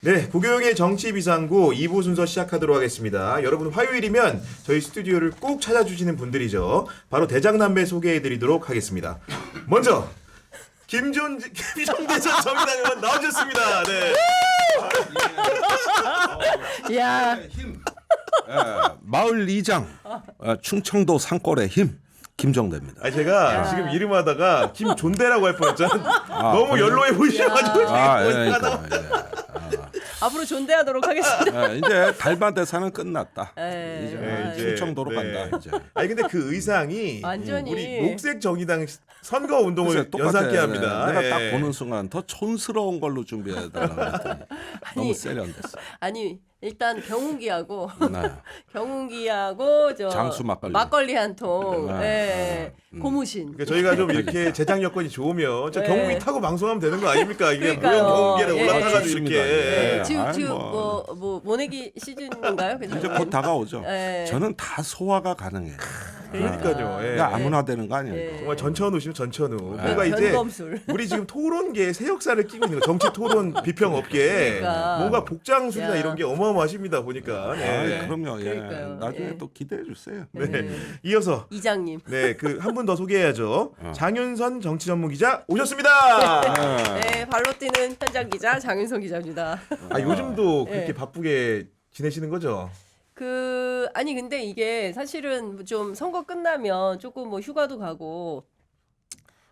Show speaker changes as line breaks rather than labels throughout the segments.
네, 고교영의 정치비상구 2부 순서 시작하도록 하겠습니다. 여러분 화요일이면 저희 스튜디오를 꼭 찾아주시는 분들이죠. 바로 대장남배 소개해드리도록 하겠습니다. 먼저 김종대 전 정의당 의원 나오셨습니다. 네.
야,
마을 이장 충청도 산골의 힘 김종대입니다.
아니 제가 지금 이름하다가 김존대라고 할 뻔했잖아요. 너무 연로해 보이셔가지고
앞으로 존대하도록 하겠습니다.
이제 달반 대사는 끝났다.
네,
이제 충청도로
네.
간다. 이제.
아니 근데 그 의상이
완전히.
우리 녹색 정의당 선거 운동을
글쎄, 똑같아.
연상케 합니다.
내가
예.
딱 보는 순간 더 촌스러운 걸로 준비해달라고 했더니 너무 세련됐어.
아니 일단 경운기하고
네.
경운기하고 저
장수 막걸리.
한 통,
네.
고무신.
그러니까 저희가 좀 이렇게 제작 여건이 좋으면 저
네.
경운기 타고 방송하면 되는 거 아닙니까? 이게
그러니까요.
무용 경운기에
예.
올라타가지고
좋습니다.
이렇게.
예.
지금
아이,
뭐 모내기 시즌인가요?
이제 곧 다가오죠.
네.
저는 다 소화가 가능해요.
그러니까요. 예.
그러니까 아무나 되는 거 아니에요.
예.
정말 전천후시면 전천후. 뭔가 이제
변검술.
우리 지금 토론계에 새 역사를 끼고 있는 거. 정치 토론 비평 업계
그러니까.
뭔가 복장술이나
야.
이런 게 어마어마하십니다 보니까. 네.
그럼요. 예.
그러니까요.
나중에
예.
또 기대해 주세요.
네. 이어서
이장님.
네, 그 한 분 더 소개해야죠. 장윤선 정치 전문 기자 오셨습니다.
네, 발로 뛰는 현장 기자 장윤성 기자입니다.
아, 요즘도
예.
그렇게 바쁘게 지내시는 거죠?
아니 근데 이게 사실은 좀 선거 끝나면 조금 뭐 휴가도 가고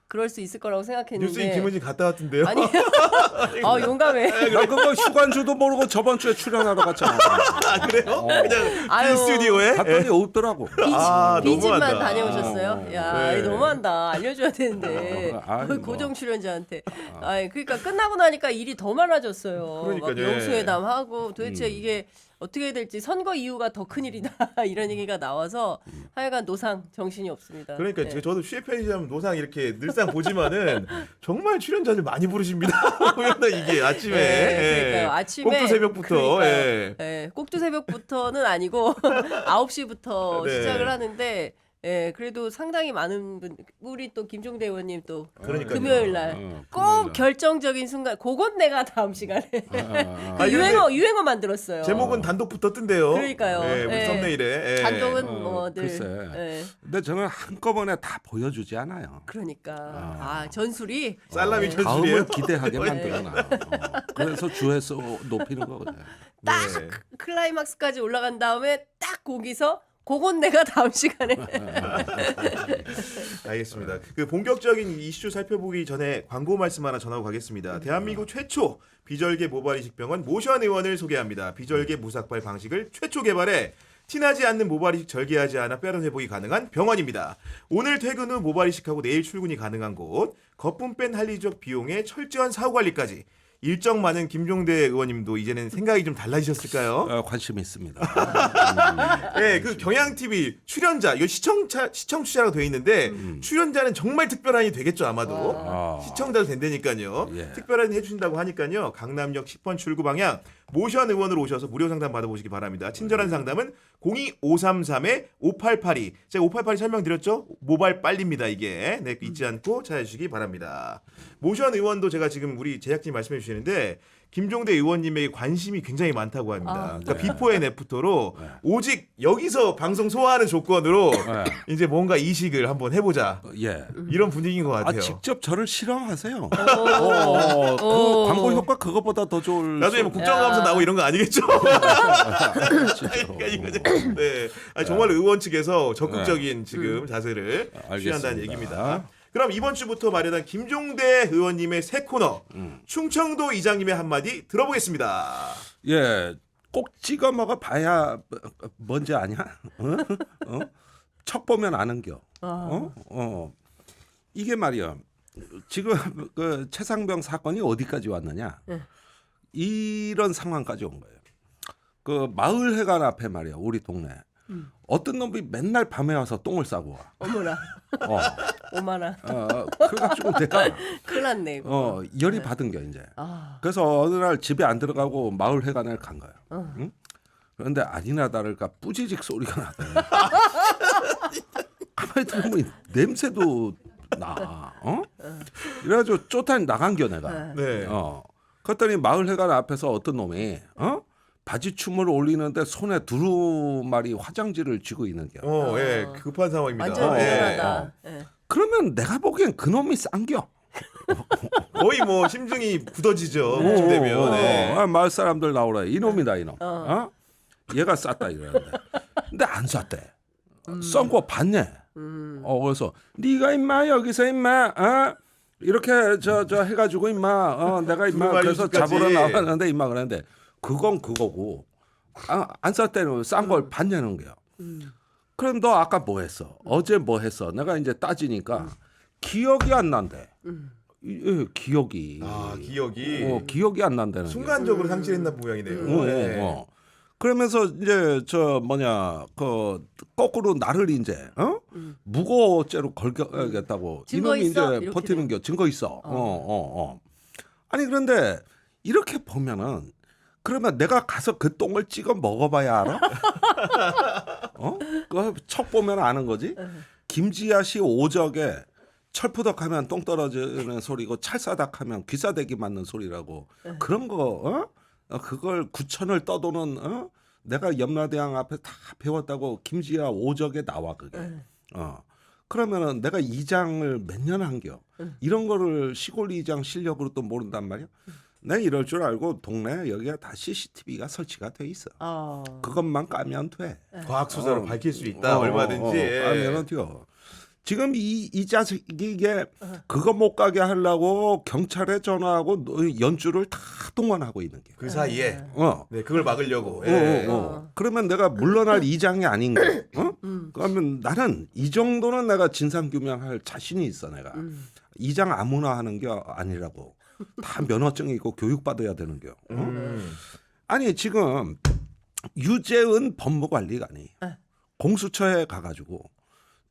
그럴 수 있을 거라고 생각했는데.
뉴스인 김은지 갔다 왔던데요.
아니, 용감해.
나 그거 휴관주도 모르고 저번 주에 출연하러 갔잖아.
아, 그래요? 그냥
아유.
빈 스튜디오에?
갔더니 없더라고.
아,
빈집만
너무하다.
다녀오셨어요? 야,
네.
이거 너무한다. 알려줘야 되는데.
아이, 뭐.
고정 출연자한테. 아이, 그러니까 끝나고 나니까 일이 더 많아졌어요. 막
그러니까요.
영수회담 하고 도대체 이게 어떻게 해야 될지 선거 이후가 더 큰일이다 이런 얘기가 나와서 하여간 노상 정신이 없습니다.
그러니까
네.
저도 슈에 편의점 노상 이렇게 늘상 보지만은 정말 출연자들 많이 부르십니다. 보면 이게 아침에
네, 그러니까요. 아침에
꼭두 새벽부터
그러니까요.
예.
네, 꼭두 새벽부터는 아니고 9시부터
네.
시작을 하는데 예, 그래도 상당히 많은 분 우리 또 김종대 의원님 또
그러니까요.
금요일 날 꼭 결정적인 순간 그건 내가 다음 시간에
아,
유행어 만들었어요.
제목은 단독부터 뜬대요.
그러니까요.
예, 우리
예.
썸네일에. 예.
단독은 늘
글쎄.
예,
근데 저는 한꺼번에 다 보여주지 않아요.
그러니까 전술이
살라미 전술이에요.
다음을 기대하게
네.
만들어놔. 그래서 주에서 높이는 거거든.
딱
네.
클라이막스까지 올라간 다음에 딱 거기서 그건 내가 다음 시간에
알겠습니다. 그 본격적인 이슈 살펴보기 전에 광고 말씀 하나 전하고 가겠습니다. 대한민국 최초 비절개 모발 이식 병원 모션 의원을 소개합니다. 비절개 무삭발 방식을 최초 개발해 티나지 않는 모발 이식 절개하지 않아 뼈를 회복이 가능한 병원입니다. 오늘 퇴근 후 모발 이식하고 내일 출근이 가능한 곳, 거품 뺀 한리적 비용에 철저한 사후 관리까지 일정 많은 김종대 의원님도 이제는 생각이 좀 달라지셨을까요?
관심이 있습니다.
네, 그 경향 TV 출연자 이거 시청 취재라고 되어 있는데 출연자는 정말 특별한이 되겠죠 아마도 시청자도 된다니까요.
예.
특별한 해주신다고 하니까요. 강남역 10번 출구 방향 모션 의원으로 오셔서 무료 상담 받아보시기 바랍니다. 친절한 상담은 02533-5882 제가 5882 설명드렸죠? 모발 빨립니다 이게. 네, 잊지 않고 찾아주시기 바랍니다. 모션 의원도 제가 지금 우리 제작진이 말씀해 주시는데 김종대 의원님에게 관심이 굉장히 많다고 합니다. 그러니까 비포 앤 애프터로 오직 여기서 방송 소화하는 조건으로 이제 뭔가 이식을 한번 해보자
예.
이런 분위기인 것 같아요.
직접 저를 실험하세요.
오.
그 광고 효과 그거보다 더 좋을.
나중에 뭐 국정감사 나오고 이런 거 아니겠죠? 네, 아니, 정말 의원 측에서 적극적인 지금 자세를 취한다는
알겠습니다.
얘기입니다. 그럼 이번 주부터 마련한 김종대 의원님의 새 코너 충청도 이장님의 한마디 들어보겠습니다.
예, 꼭 찍어 먹어 봐야 뭔지 아냐? 척 보면 아는겨. 이게 말이야. 지금 그 최상병 사건이 어디까지 왔느냐? 이런 상황까지 온 거예요. 그 마을회관 앞에 말이야, 우리 동네. 어떤 놈이 맨날 밤에 와서 똥을 싸고 와.
어머나 오마나
그래가지고 내가
큰일 났네 이거.
열이 받은 게 이제.
아.
그래서 어느 날 집에 안 들어가고 마을회관을 간 거예요. 응? 그런데 아니나 다를까 뿌지직 소리가 나더니 가만히 들으면 냄새도 나. 그래가지고 쫓아 나간겨 내가.
네.
그랬더니 마을회관 앞에서 어떤 놈이 바지춤을 올리는데 손에 두루마리 화장지를 쥐고 있는 게.
예, 급한 상황입니다.
완전
예.
대단하다. 예.
그러면 내가 보기엔 그놈이 싼겨.
거의 뭐 심증이 굳어지죠. 그쯤 되면. 네.
마을 사람들 나오라. 이놈이다 이놈. 얘가 쌌다 이러는데. 근데 안 쌌대. 썬 거 봤네. 그래서 네가 임마 여기서 임마 이렇게 저 해가지고 임마 내가 임마
두루마리
그래서
집까지.
잡으러 나왔는데 임마 그랬는데 그건 그거고 안 쌌대는 싼 걸 봤냐는 거야. 그럼 너 아까 뭐 했어? 어제 뭐 했어? 내가 이제 따지니까 기억이 안 난대. 기억이.
기억이.
기억이 안 난다는
순간적으로 상실했나 모양이네요. 네.
그러면서 이제 거꾸로 나를 이제 무고죄로 걸겠다고
증거
이놈이
있어?
이제
이렇게
버티는 게 증거 있어. 아니 그런데 이렇게 보면은 그러면 내가 가서 그 똥을 찍어 먹어봐야 알아? 그척 보면 아는 거지. 김지아 씨 오적에 철푸덕하면 똥 떨어지는 소리고 찰사닥하면 귀사대기 맞는 소리라고 그런 거 그걸 구천을 떠도는 내가 염라대왕 앞에 다 배웠다고 김지아 오적에 나와 그게. 그러면은 내가 이장을 몇 년 한겨. 이런 거를 시골 이장 실력으로 또 모른단 말이야. 내가 이럴 줄 알고 동네 여기가 다 CCTV가 설치가 돼 있어. 그것만 까면 돼.
과학 수사로 밝힐 수 있다. 얼마든지.
까면은 돼요. 지금 이 자식이 이게 그거 못 가게 하려고 경찰에 전화하고 연주를 다 동원하고 있는 게.
그 사이에 네, 그걸 막으려고.
그러면 내가 물러날 이장이 아닌 거. 그러면 나는 이 정도는 내가 진상 규명할 자신이 있어 내가. 이장 아무나 하는 게 아니라고. 다 면허증이 있고 교육받아야 되는 게. 아니 지금 유재은 법무관리관이 공수처에 가가지고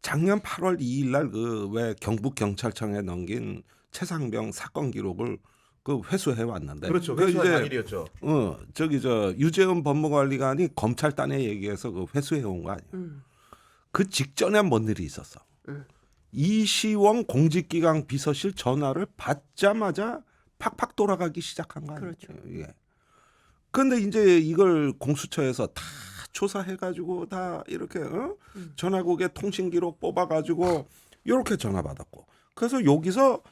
작년 8월 2일 날 그 왜 경북 경찰청에 넘긴 최상병 사건 기록을 그 회수해 왔는데.
그렇죠.
그
회수한 당일이었죠.
유재은 법무관리관이 검찰단에 얘기해서 그 회수해 온 거 아니야. 그 직전에 뭔 일이 있었어. 이시원 공직기강 비서실 전화를 받자마자 팍팍 돌아가기 시작한 거 아니에요.
그렇죠.
예. 그런데 이제 이걸 공수처에서 다 조사해가지고 다 이렇게 전화국에 통신기록 뽑아가지고 이렇게 전화 받았고 그래서 여기서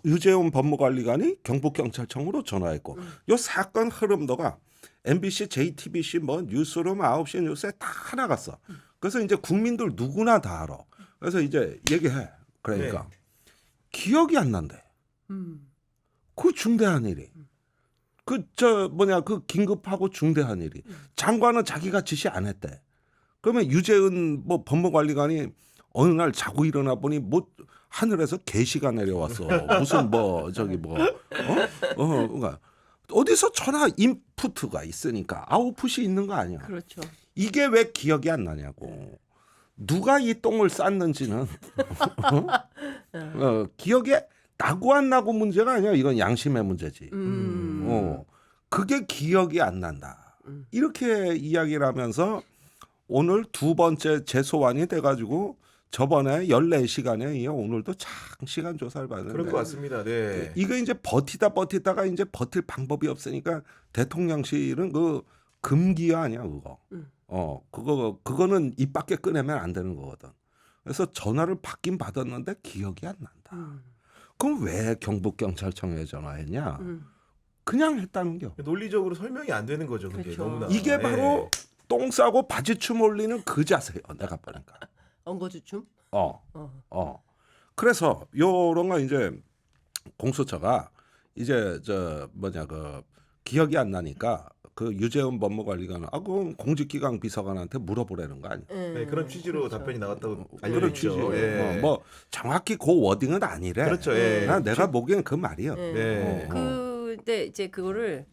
유재훈 법무관리관이 경북경찰청으로 전화했고 이 사건 흐름도가 MBC, JTBC 뭐 뉴스룸 9시 뉴스에 다 나갔어. 그래서 이제 국민들 누구나 다 알아. 그래서 이제 얘기해. 그러니까 기억이 안 난대. 그 중대한 일이. 그 긴급하고 중대한 일이. 장관은 자기가 지시 안 했대. 그러면 유재은 뭐 법무관리관이 어느 날 자고 일어나 보니 뭐 하늘에서 계시가 내려왔어. 무슨 그러니까 어디서 전화 인푸트가 있으니까 아웃풋이 있는 거 아니야.
그렇죠.
이게 왜 기억이 안 나냐고. 누가 이 똥을 쌌는지는 기억에 나고 안 나고 문제가 아니야. 이건 양심의 문제지. 그게 기억이 안 난다. 이렇게 이야기를 하면서 오늘 두 번째 재소환이 돼가지고 저번에 14시간에 이어 오늘도 장시간 조사를 받는데
그럴 것 같습니다. 네.
이거 이제 버티다가 이제 버틸 방법이 없으니까 대통령실은 그 금기어 아니야 그거. 그거는 입 밖에 꺼내면 안 되는 거거든. 그래서 전화를 받긴 받았는데 기억이 안 난다. 그럼 왜 경북경찰청에 전화했냐? 그냥 했다는 겨.
논리적으로 설명이 안 되는 거죠. 그게
그렇죠.
너무나.
이게 바로 똥 싸고 바지춤 올리는 그 자세예요. 내가 보니까.
엉거주춤?
그래서 요런 거 이제 공수처가 이제 기억이 안 나니까 그 유재훈 법무관리관 그럼 공직기강 비서관한테 물어보라는 거 아니야?
네, 그런 취지로
그렇죠.
답변이 나왔다고
그런
알려졌죠.
취지. 뭐 정확히 그 워딩은 아니래.
그렇죠.
내가 보기엔 그 말이야.
근데 이제 그거를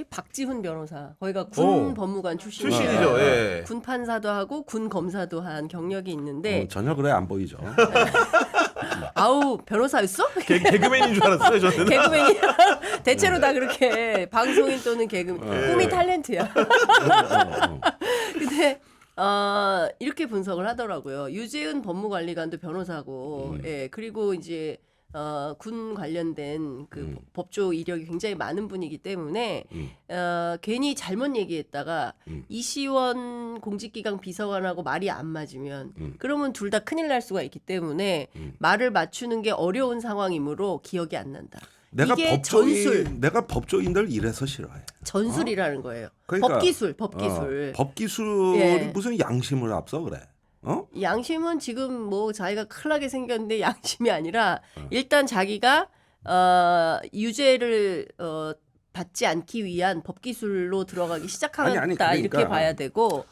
박지훈 변호사 거기가 군 법무관
출신이죠.
군 판사도 하고 군 검사도 한 경력이 있는데
전혀 그래 안 보이죠.
아우 변호사였어?
개그맨인 줄 알았어요. 저는.
개그맨이 대체로 다 그렇게 방송인 또는 개그맨 꿈이 탤런트야. 근데 이렇게 분석을 하더라고요. 유재은 법무관리관도 변호사고, 그리고 이제 군 관련된 그 법조 이력이 굉장히 많은 분이기 때문에 괜히 잘못 얘기했다가 이시원 공직기강 비서관하고 말이 안 맞으면 그러면 둘 다 큰일 날 수가 있기 때문에 말을 맞추는 게 어려운 상황이므로 기억이 안 난다. 이게 전술.
내가 법조인들 이래서 싫어해.
전술이라는 거예요.
그러니까,
법기술.
법기술이
예.
무슨 양심을 앞서 그래.
양심은 지금 뭐 자기가 큰일 나게 생겼는데 양심이 아니라 일단 자기가 유죄를 받지 않기 위한 법기술로 들어가기 시작하다
아니, 그러니까,
이렇게 봐야 되고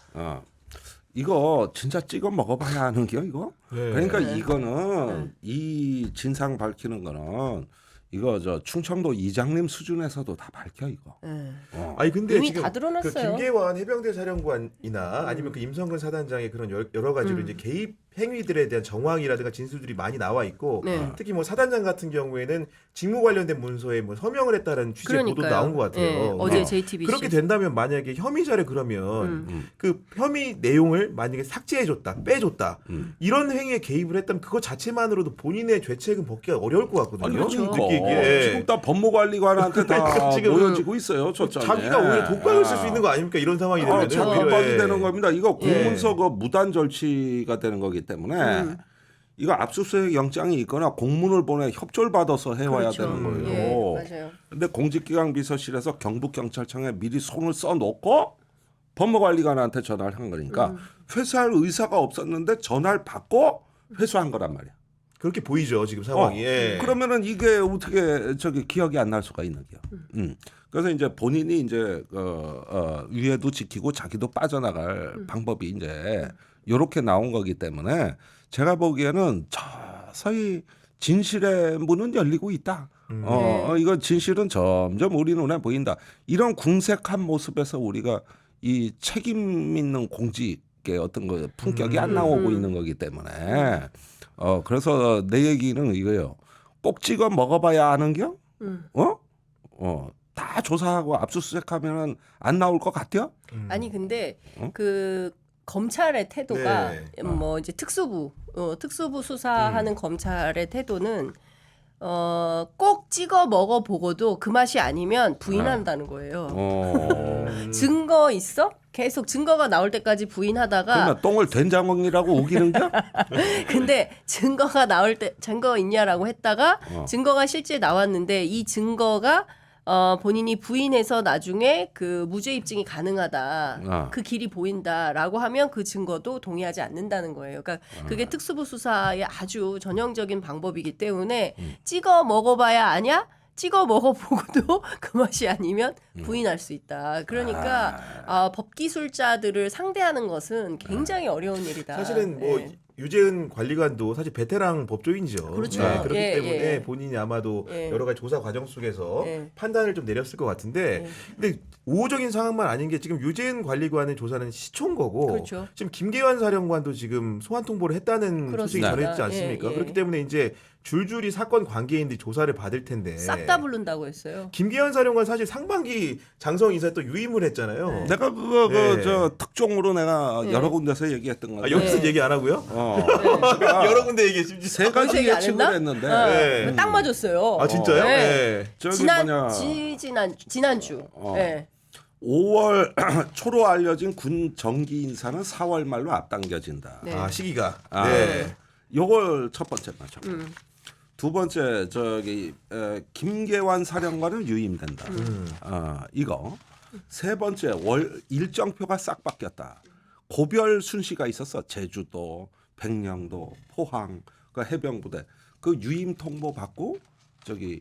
이거 진짜 찍어 먹어봐야 하는 게 이거.
네.
그러니까 이거는 이 진상 밝히는 거는 이거 저 충청도 이장님 수준에서도 다 밝혀 이거.
아니 근데
이미
지금
다 드러났어요.
그 김계환 해병대 사령관이나 아니면 그 임성근 사단장의 그런 여러 가지로 이제 개입 행위들에 대한 정황이라든가 진술들이 많이 나와 있고
네.
특히 뭐 사단장 같은 경우에는 직무 관련된 문서에 뭐 서명을 했다는 취지의 보도도
그러니까요.
나온 것 같아요.
네, 어제 JTBC
그렇게 된다면 만약에 혐의자를 그러면 그 혐의 내용을 만약에 삭제해줬다, 빼줬다 이런 행위에 개입을 했다면 그거 자체만으로도 본인의 죄책은 벗기가 어려울 것 같거든요.
아니,
그렇죠.
느끼기에.
지금 다 법무관리관한테 다
지금
모여지고 있어요. 저쪽에.
자기가 오히려 독박을 쓸 수 있는 거 아닙니까? 이런 상황이 되면
그렇죠.
독박이 되는 겁니다. 이거
예.
공문서 그 무단 절취가 되는 거기 때문에 이거 압수수색 영장이 있거나 공문을 보내 협조를 받아서 해와야
그렇죠.
되는 거예요.
예, 맞아요.
근데 공직기강 비서실에서 경북경찰청에 미리 손을 써놓고 법무관리관한테 전화를 한 거니까 회수할 의사가 없었는데 전화를 받고 회수한 거란 말이야.
그렇게 보이죠 지금 상황이. 예.
그러면은 이게 어떻게 저기 기억이 안 날 수가 있는겨. 그래서 이제 본인이 이제 위에도 지키고 자기도 빠져나갈 방법이 이제 이렇게 나온 거기 때문에 제가 보기에는 서서히 진실의 문은 열리고 있다. 이거 진실은 점점 우리 눈에 보인다. 이런 궁색한 모습에서 우리가 이 책임 있는 공직의 어떤 그 품격이 안 나오고 있는 거기 때문에 그래서 내 얘기는 이거예요. 꼭 찍어 먹어봐야 아는겨? 다 조사하고 압수수색하면은 안 나올 것 같아요?
아니 근데 그 검찰의 태도가
네.
뭐 이제 특수부 수사하는 검찰의 태도는 꼭 찍어 먹어 보고도 그 맛이 아니면 부인한다는 거예요. 증거 있어? 계속 증거가 나올 때까지 부인하다가
그러면 똥을 된장어이라고 우기는겨?
근데 증거가 나올 때 증거 있냐라고 했다가 증거가 실제 나왔는데 이 증거가 본인이 부인해서 나중에 그 무죄 입증이 가능하다. 그 길이 보인다라고 하면 그 증거도 동의하지 않는다는 거예요. 그러니까 그게 특수부 수사의 아주 전형적인 방법이기 때문에 찍어 먹어봐야 아냐? 찍어 먹어보고도 그 맛이 아니면 부인할 수 있다. 그러니까 법기술자들을 상대하는 것은 굉장히 어려운 일이다.
사실은 뭐
네.
유재은 관리관도 사실 베테랑 법조인이죠.
그렇죠.
그렇기
예,
때문에
예.
본인이 아마도
예.
여러 가지 조사 과정 속에서
예.
판단을 좀 내렸을 것 같은데, 근데 우호적인 상황만 아닌 게 지금 유재은 관리관의 조사는 시초인 거고,
그렇죠.
지금 김계환 사령관도 지금 소환 통보를 했다는 소식이
그렇습니다.
전해지지 않습니까?
예, 예.
그렇기 때문에 이제 줄줄이 사건 관계인들이 조사를 받을 텐데.
싹 다 부른다고 했어요.
김계환 사령관 사실 상반기 장성 인사에 또 유임을 했잖아요.
내가 그거
네.
저 특종으로 내가 여러 군데서 얘기했던 건데
여기서
네.
얘기 안 하고요? 여러 군데 얘기 심지어.
세 가지
거기서 얘기 안
예측을
했나?
했는데
네.
딱 맞았어요.
아 진짜요?
네.
네.
저기
지난주. 네.
5월 초로 알려진 군 정기 인사는 4월 말로 앞당겨진다.
네.
아 시기가.
아,
네.
요걸 첫 번째 맞죠. 두 번째 김계환 사령관은 유임된다. 이거 세 번째 일정표가 싹 바뀌었다. 고별 순시가 있었어. 제주도, 백령도, 포항, 그 해병부대 그 유임 통보 받고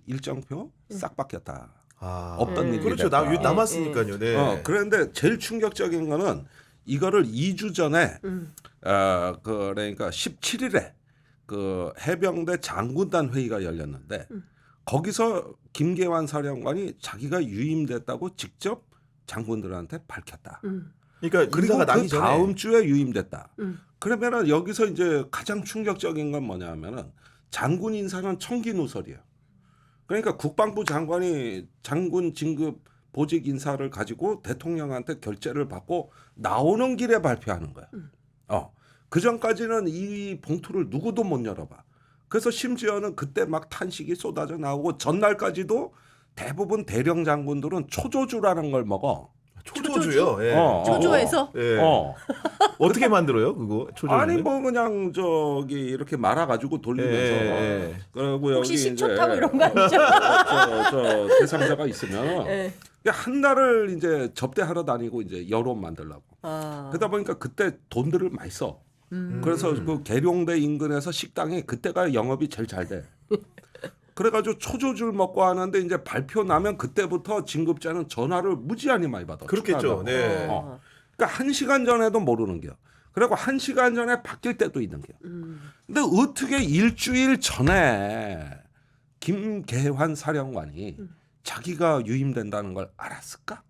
일정표 싹 바뀌었다. 없던 일이
그렇죠.
됐다.
남았으니까요. 네.
그런데 제일 충격적인 거는 이거를 2주 전에 그러니까 17일에 그 해병대 장군단 회의가 열렸는데 거기서 김계환 사령관이 자기가 유임됐다고 직접 장군들한테 밝혔다.
그러니까
그리고
인사가 나기
그
전에
다음 주에 유임됐다. 그러면은 여기서 이제 가장 충격적인 건 뭐냐면은 장군 인사는 청기 누설이에요. 그러니까 국방부 장관이 장군 진급 보직 인사를 가지고 대통령한테 결재를 받고 나오는 길에 발표하는 거야. 그 전까지는 이 봉투를 누구도 못 열어봐. 그래서 심지어는 그때 막 탄식이 쏟아져 나오고 전날까지도 대부분 대령 장군들은 초조주라는 걸 먹어.
초조주요. 예.
초조해서?
예.
어.
어떻게 만들어요, 그거? 초조는?
아니 뭐 그냥 저기 이렇게 말아가지고 돌리면서
예.
그리고 여기
혹시 식초
이제
타고 이런 거 아니죠?
저 대상자가 있으면
예.
한 달을 이제 접대하러 다니고 이제 여론 만들려고.
아.
그러다 보니까 그때 돈들을 많이 써. 그래서 그 계룡대 인근에서 식당이 그때가 영업이 제일 잘 돼. 그래가지고 초조줄 먹고 하는데 이제 발표 나면 그때부터 진급자는 전화를 무지하게 많이 받아.
그렇겠죠.
축하한다고.
네.
그러니까 1시간 전에도 모르는 겨. 그리고 1시간 전에 바뀔 때도 있는 겨. 근데 어떻게 일주일 전에 김계환 사령관이 자기가 유임된다는 걸 알았을까?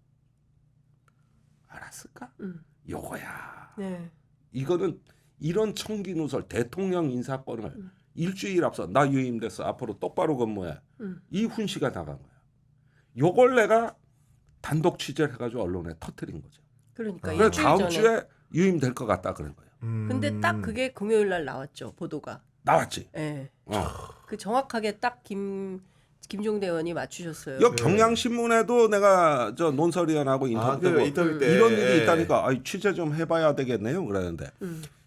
알았을까? 요거야.
네.
이거는 이런 청기누설 대통령 인사권을 일주일 앞서 나 유임됐어 앞으로 똑바로 근무해 이 훈시가 나간 거야. 요걸 내가 단독 취재를 해가지고 언론에 터뜨린 거죠.
그러니까
그래서
일주일
다음
전에.
주에 유임될 것 같다 그런 거예요.
근데 딱 그게 금요일 날 나왔죠, 보도가.
나왔지.
예.
어.
그 정확하게 딱 김종대 의원이 맞추셨어요.
여 경향신문에도 내가 저 논설위원하고 인터뷰
그
때고
인터뷰 때
이런 일이 있다니까 아이, 취재 좀 해봐야 되겠네요. 그러는데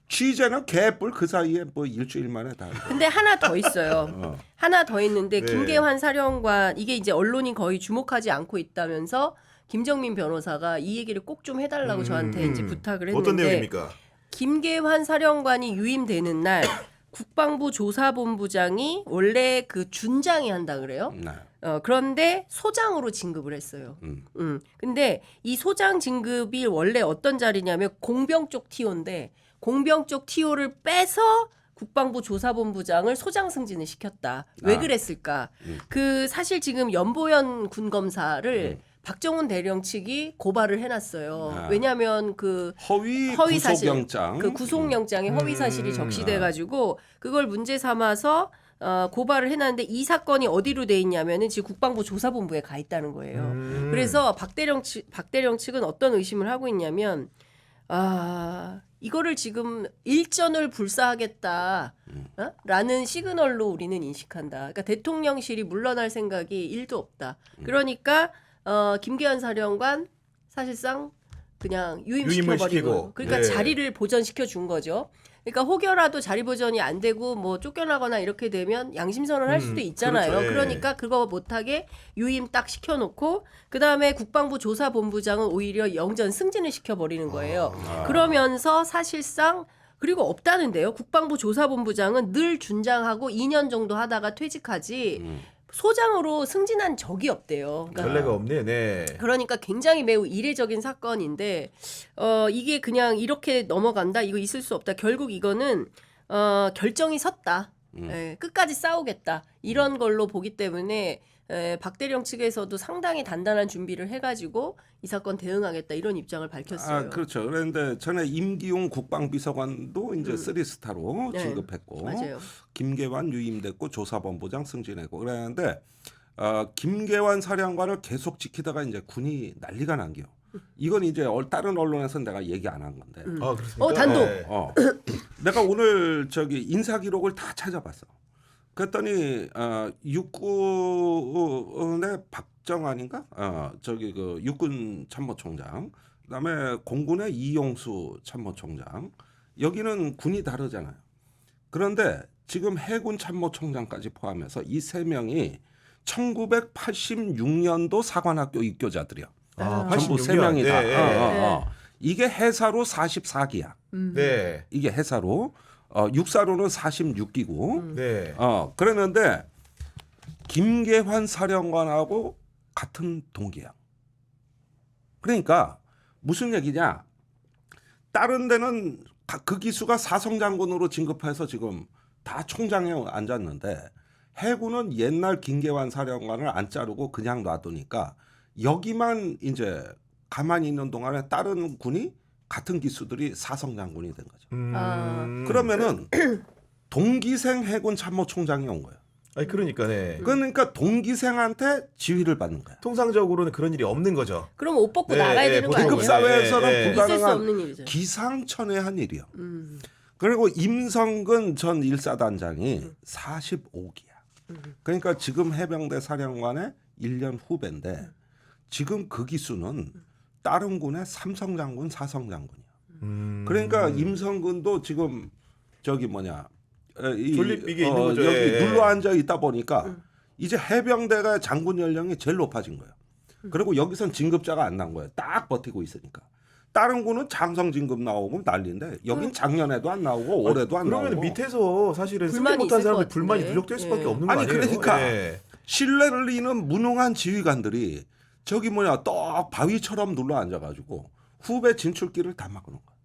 취재는 개뿔 그 사이에 뭐 일주일 만에 다.
근데 하나 더 있어요. 하나 더 있는데
네.
김계환 사령관 이게 이제 언론이 거의 주목하지 않고 있다면서 김정민 변호사가 이 얘기를 꼭 좀 해달라고 저한테 이제 부탁을 했는데
어떤 내용입니까?
김계환 사령관이 유임되는 날 국방부 조사본부장이 원래 그 준장이 한다 그래요.
네.
그런데 소장으로 진급을 했어요. 근데 이 소장 진급이 원래 어떤 자리냐면 공병 쪽 TO인데 공병 쪽 TO를 빼서 국방부 조사본부장을 소장 승진을 시켰다. 왜 그랬을까? 그 사실 지금 연보현 군검사를 박정훈 대령 측이 고발을 해놨어요. 왜냐하면 그
허위
사실,
구속영장.
그 구속영장에 허위 사실이 적시돼가지고 그걸 문제 삼아서 고발을 해놨는데 이 사건이 어디로 돼 있냐면은 지금 국방부 조사본부에 가 있다는 거예요. 그래서 박대령 측은 어떤 의심을 하고 있냐면 이거를 지금 일전을 불사하겠다. 라는 시그널로 우리는 인식한다. 그러니까 대통령실이 물러날 생각이 1도 없다. 그러니까 김계환 사령관 사실상 그냥
유임을
유임시켜버리고
시키고.
그러니까
네.
자리를 보전시켜 준 거죠. 그러니까 혹여라도 자리 보전이 안 되고 뭐 쫓겨나거나 이렇게 되면 양심선언을 할 수도 있잖아요.
그렇죠. 예.
그러니까 그거 못하게 유임 딱 시켜놓고 그다음에 국방부 조사본부장은 오히려 영전 승진을 시켜버리는 거예요. 그러면서 사실상 그리고 없다는데요. 국방부 조사본부장은 늘 준장하고 2년 정도 하다가 퇴직하지 소장으로 승진한 적이 없대요. 그러니까
전례가 없네. 네.
그러니까 굉장히 매우 이례적인 사건인데 이게 그냥 이렇게 넘어간다 이거 있을 수 없다. 결국 이거는 결정이 섰다. 끝까지 싸우겠다 이런 걸로 보기 때문에 박대령 측에서도 상당히 단단한 준비를 해가지고 이 사건 대응하겠다 이런 입장을 밝혔어요.
그렇죠. 그런데 전에 임기용 국방비서관도 이제 3스타로
네.
진급했고
맞아요.
김계환 유임됐고 조사본부장 승진했고 그랬는데 김계환 사령관을 계속 지키다가 이제 군이 난리가 난겨. 이건 이제 다른 언론에서는 내가 얘기 안 한 건데.
그렇습니까?
단독.
네.
내가 오늘 저기 인사 기록을 다 찾아봤어. 그랬더니 육군의 박정환인가? 저기 그 육군 참모총장. 그다음에 공군의 이용수 참모총장. 여기는 군이 다르잖아요. 그런데 지금 해군 참모총장까지 포함해서 이 세 명이 1986년도 사관학교 입교자들이야. 전부 세
86년.
명이 다.
네.
이게 해사로 44기야.
네.
이게 해사로 육사로는 46기고.
네.
그랬는데 김계환 사령관하고 같은 동기야. 그러니까 무슨 얘기냐? 다른 데는 그 기수가 사성장군으로 진급해서 지금 다 총장에 앉았는데 해군은 옛날 김계환 사령관을 안 자르고 그냥 놔두니까 여기만 이제 가만히 있는 동안에 다른 군이 같은 기수들이 사성장군이 된 거죠. 그러면은 동기생 해군 참모총장이 온 거예요.
아니 그러니까 네.
그러니까 동기생한테 지휘를 받는 거야.
통상적으로는 그런 일이 없는 거죠.
그럼 옷 벗고
네,
나가야
네,
되는 거
보통
아니에요?
계급 사회에서는
네, 네.
있을 수
불가능한
없는 일이죠.
기상천외한 일이요. 그리고 임성근 전 1사단장이 45기야. 그러니까 지금 해병대 사령관의 1년 후배인데 지금 그 기수는 다른 군의 삼성장군, 사성장군이야. 그러니까 임성근도 지금 저기 뭐냐
존립비계 있는 거죠.
여기
예.
눌러 앉아 있다 보니까 이제 해병대가 장군 연령이 제일 높아진 거예요. 그리고 여기선 진급자가 안 난 거예요. 딱 버티고 있으니까. 다른 군은 장성 진급 나오고 난리인데 여긴 작년에도 안 나오고 올해도 안 나오고.
그러면 밑에서 사실은 승리
불만이
못한
있을
사람들
것
불만이
같은데.
누적될 수밖에
예.
없는 거
아니
아니에요?
그러니까
예.
신뢰를 잃은 무능한 지휘관들이 저기 뭐냐 떡 바위처럼 눌러 앉아가지고 후배 진출길을 다 막는 거야.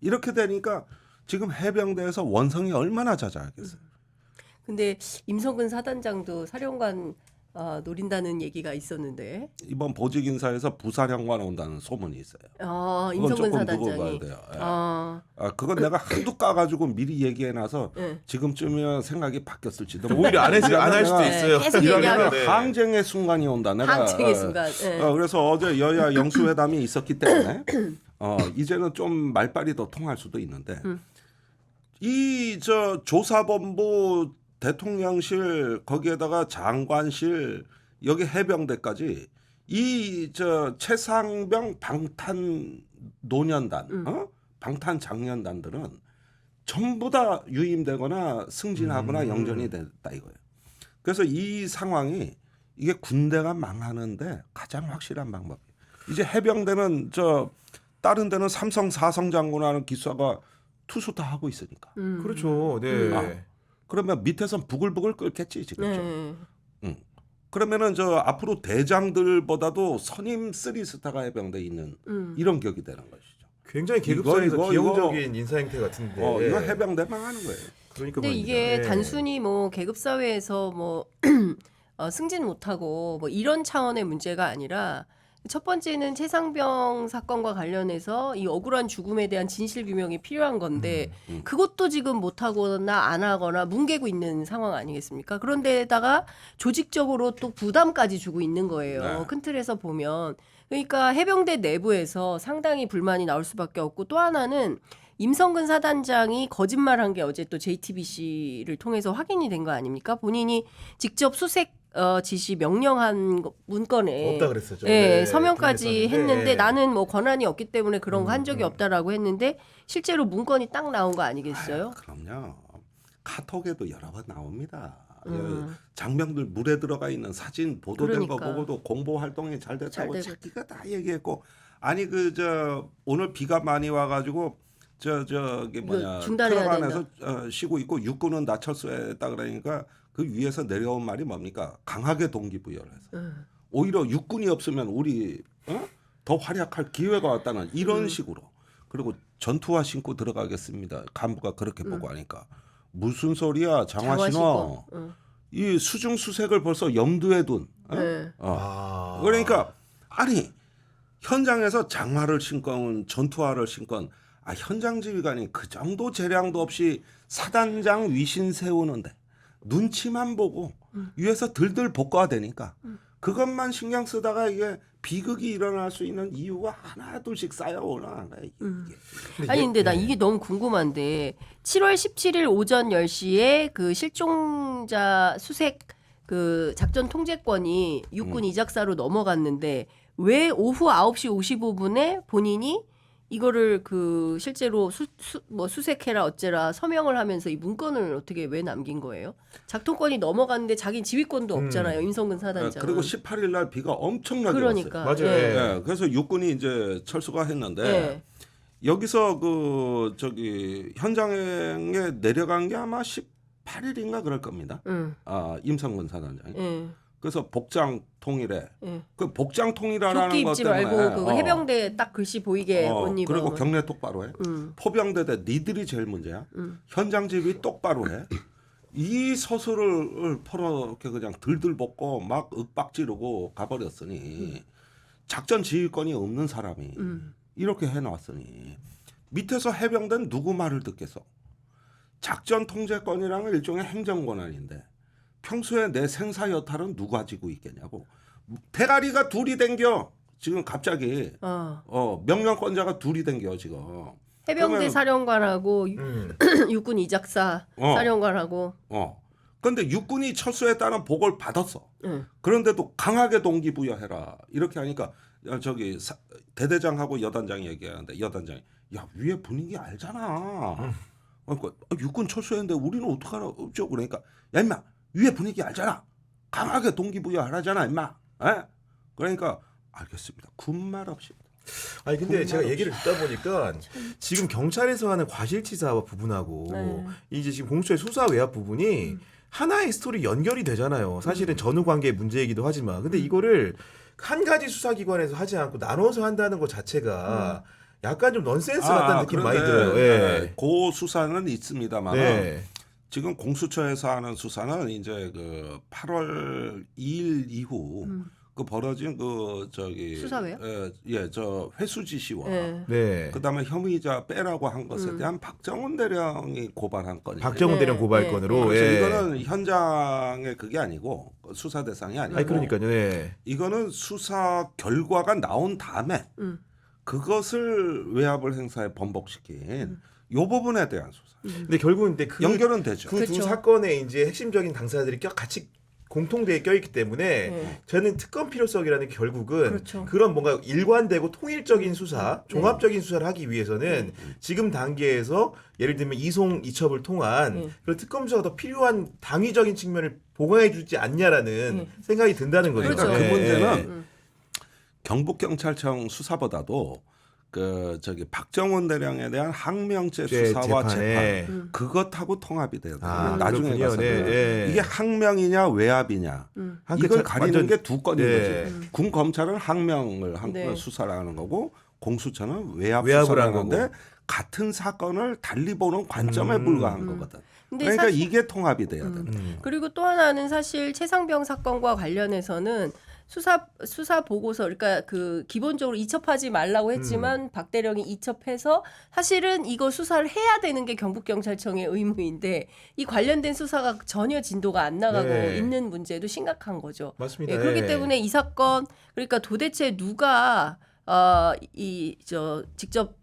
이렇게 되니까 지금 해병대에서 원성이 얼마나 자자하겠어요.
근데 임성근 사단장도 사령관 노린다는 얘기가 있었는데.
이번 보직 인사에서 부사령관 온다는 소문이 있어요. 그건
임성근
조금 두고
사단장이.
봐야 돼요. 예.
아,
그건 내가 한두 까가지고 미리 얘기해놔서
예.
지금쯤이면 생각이 바뀌었을지도
오히려 안 할 수도
네,
있어요.
계속
이러면은,
얘기하면
네.
항쟁의 순간이 온다. 내가
항쟁의 순간. 예.
그래서 어제 여야 영수회담이 있었기 때문에 이제는 좀 말빨이 더 통할 수도 있는데 이 저 조사본부 대통령실 거기에다가 장관실 여기 해병대까지 이 저 최상병 방탄 노년단 방탄 장년단들은 전부 다 유임되거나 승진하거나 영전이 됐다 이거예요. 그래서 이 상황이 이게 군대가 망하는데 가장 확실한 방법이에요. 이제 해병대는 저 다른 데는 삼성 사성 장군하는 기수가 투수 다 하고 있으니까.
그렇죠. 네.
그러면 밑에선 부글부글 끓겠지 지금.
네.
그러면은 저 앞으로 대장들보다도 선임 3스타가 해병대에 있는 이런 격이 되는 것이죠.
굉장히 계급사에서
이거-
기형적인 인사 행태 같은데.
이거 해병대 망하는 거예요.
그러니까
근데
말입니다.
이게
예.
단순히 뭐 계급 사회에서 뭐 승진 못하고 뭐 이런 차원의 문제가 아니라 첫 번째는 최상병 사건과 관련해서 이 억울한 죽음에 대한 진실 규명이 필요한 건데 그것도 지금 못하거나 안 하거나 뭉개고 있는 상황 아니겠습니까? 그런데다가 조직적으로 또 부담까지 주고 있는 거예요.
네.
큰 틀에서 보면. 그러니까 해병대 내부에서 상당히 불만이 나올 수밖에 없고 또 하나는 임성근 사단장이 거짓말한 게 어제 또 JTBC를 통해서 확인이 된 거 아닙니까? 본인이 직접 수색 지시 명령한 문건에
없다 그랬었죠.
예,
네,
서명까지
그랬었는데.
했는데 나는 뭐 권한이 없기 때문에 그런 거 한 적이 없다라고 했는데 실제로 문건이 딱 나온 거 아니겠어요?
그럼요. 카톡에도 여러 번 나옵니다. 장병들 물에 들어가 있는 사진 보도된 거
그러니까.
보고도 공보 활동이 잘 됐다고
잘 되고.
자기가 다 얘기했고 아니 그 저 오늘 비가 많이 와가지고 저기 뭐냐
중단해야
트럭 안에서 쉬고 있고 육군은 나 철수했다 그러니까 그 위에서 내려온 말이 뭡니까 강하게 동기부여를 해서 오히려 육군이 없으면 우리 더 활약할 기회가 왔다는 이런 식으로 그리고 전투화 신고 들어가겠습니다 간부가 그렇게 보고 하니까 무슨 소리야 장화 신어 이 수중 수색을 벌써 염두에 둔
네.
그러니까 아니 현장에서 장화를 신건 전투화를 신건 현장 지휘관이 그 정도 재량도 없이 사단장 위신 세우는데 눈치만 보고 위에서 들들 볶아야 되니까 그것만 신경 쓰다가 이게 비극이 일어날 수 있는 이유가 하나 둘씩 쌓여오는 거예요.
아니 근데 나 이게 너무 궁금한데 7월 17일 오전 10시에 그 실종자 수색 그 작전 통제권이 육군 이작사로 넘어갔는데 왜 오후 9시 55분에 본인이 이거를 그 실제로 뭐 수색해라 어째라 서명을 하면서 이 문건을 어떻게 왜 남긴 거예요? 작통권이 넘어갔는데 자기 지휘권도 없잖아요. 임성근 사단장.
그리고 18일 날 비가 엄청나게
그러니까.
왔어요.
맞아요.
예.
예, 그래서 육군이 이제 철수가 했는데
예.
여기서 그 저기 현장에 내려간 게 아마 18일인가 그럴 겁니다. 임성근 사단장이.
예.
그래서 복장 통일에
예.
그 복장 통일하라는
조끼
것
입지
때문에
말고 그거 해병대 딱 글씨 보이게 옷 입어.
그리고 경례 똑바로 해. 포병대대 니들이 제일 문제야. 현장 지휘 똑바로 해. 이 서술을 퍼렇게 그냥 들들 볶고 막 윽박 지르고 가버렸으니 작전 지휘권이 없는 사람이 이렇게 해놨으니 밑에서 해병대는 누구 말을 듣겠어? 작전 통제권이랑은 일종의 행정 권한인데 평소에 내 생사 여탈은 누가 지고 있겠냐고. 대가리가 둘이 댕겨. 지금 갑자기 명령권자가 둘이 댕겨 지금.
해병대
그러면-
사령관하고
음.
육군 이작사
어.
사령관하고
그런데 육군이 철수했다는 보고를 받았어.
응.
그런데도 강하게 동기부여해라 이렇게 하니까 야, 저기 대대장하고 여단장이 얘기하는데 여단장이 야 위에 분위기 알잖아. 그러니까 육군 철수했는데 우리는 어떡하라 없죠. 그러니까 야 임마 위에 분위기 알잖아. 강하게 동기부여하라잖아 임마. 에? 그러니까 알겠습니다. 군말 없이.
아니 근데
군말
제가
없이.
얘기를 듣다 보니까 지금 경찰에서 하는 과실치사 부분하고
네.
이제 지금 공수처의 수사 외압 부분이 하나의 스토리 연결이 되잖아요. 사실은 전후 관계의 문제이기도 하지만 근데 이거를 한 가지 수사기관에서 하지 않고 나눠서 한다는 것 자체가 약간 좀 넌센스 같다는 느낌 많이 들어요. 예.
그 수사는 있습니다만
네.
지금 공수처에서 하는 수사는 이제 그 8월 2일 이후 그 벌어진 그 저기
수사회요?
저 회수 지시와
예.
네.
그다음에 혐의자 빼라고 한 것에 대한 박정훈 대령이 고발한 건이에요.
박정훈
네.
대령 고발
네.
건으로
그래서
예.
이거는 현장의 그게 아니고 수사 대상이 아니고
아니 그러니까요. 네.
이거는 수사 결과가 나온 다음에 그것을 외압을 행사에 번복시킨 요 부분에 대한 수사.
근데 결국은 근데
연결은 되죠.
그 두
그쵸.
사건의 이제 핵심적인 당사자들이 같이 공통되게 껴있기 때문에
네.
저는 특검 필요성이라는 게 결국은
그렇죠.
그런 뭔가 일관되고 통일적인 수사, 종합적인 수사를 하기 위해서는 지금 단계에서 예를 들면 이송 이첩을 통한 그런 특검 수사가 더 필요한 당위적인 측면을 보강해 주지 않냐라는 생각이 든다는 거죠.
그렇죠.
그
예,
문제는 경북경찰청 수사보다도 그 저기 박정훈 대령에 대한 항명죄 수사와
재판에.
재판 그것하고 통합이 돼야 돼요.
아,
나중에
그렇군요.
가서
네, 네.
이게 항명이냐 외압이냐
한
이걸
끗
가리는
완전-
게 두 건인
네.
거지. 군 검찰은 항명을
네.
수사를 하는 거고 공수처는 외압
외압을
수사를
한
하는데
거고.
같은 사건을 달리 보는 관점에 불과한 거거든.
근데
그러니까
사실-
이게 통합이 돼야 돼.
그리고 또 하나는 사실 최상병 사건과 관련해서는 수사 보고서 그러니까 그 기본적으로 이첩하지 말라고 했지만 박 대령이 이첩해서 사실은 이거 수사를 해야 되는 게 경북경찰청의 의무인데 이 관련된 수사가 전혀 진도가 안 나가고
네.
있는 문제도 심각한 거죠.
맞습니다.
예, 그렇기
예.
때문에 이 사건 그러니까 도대체 누가 직접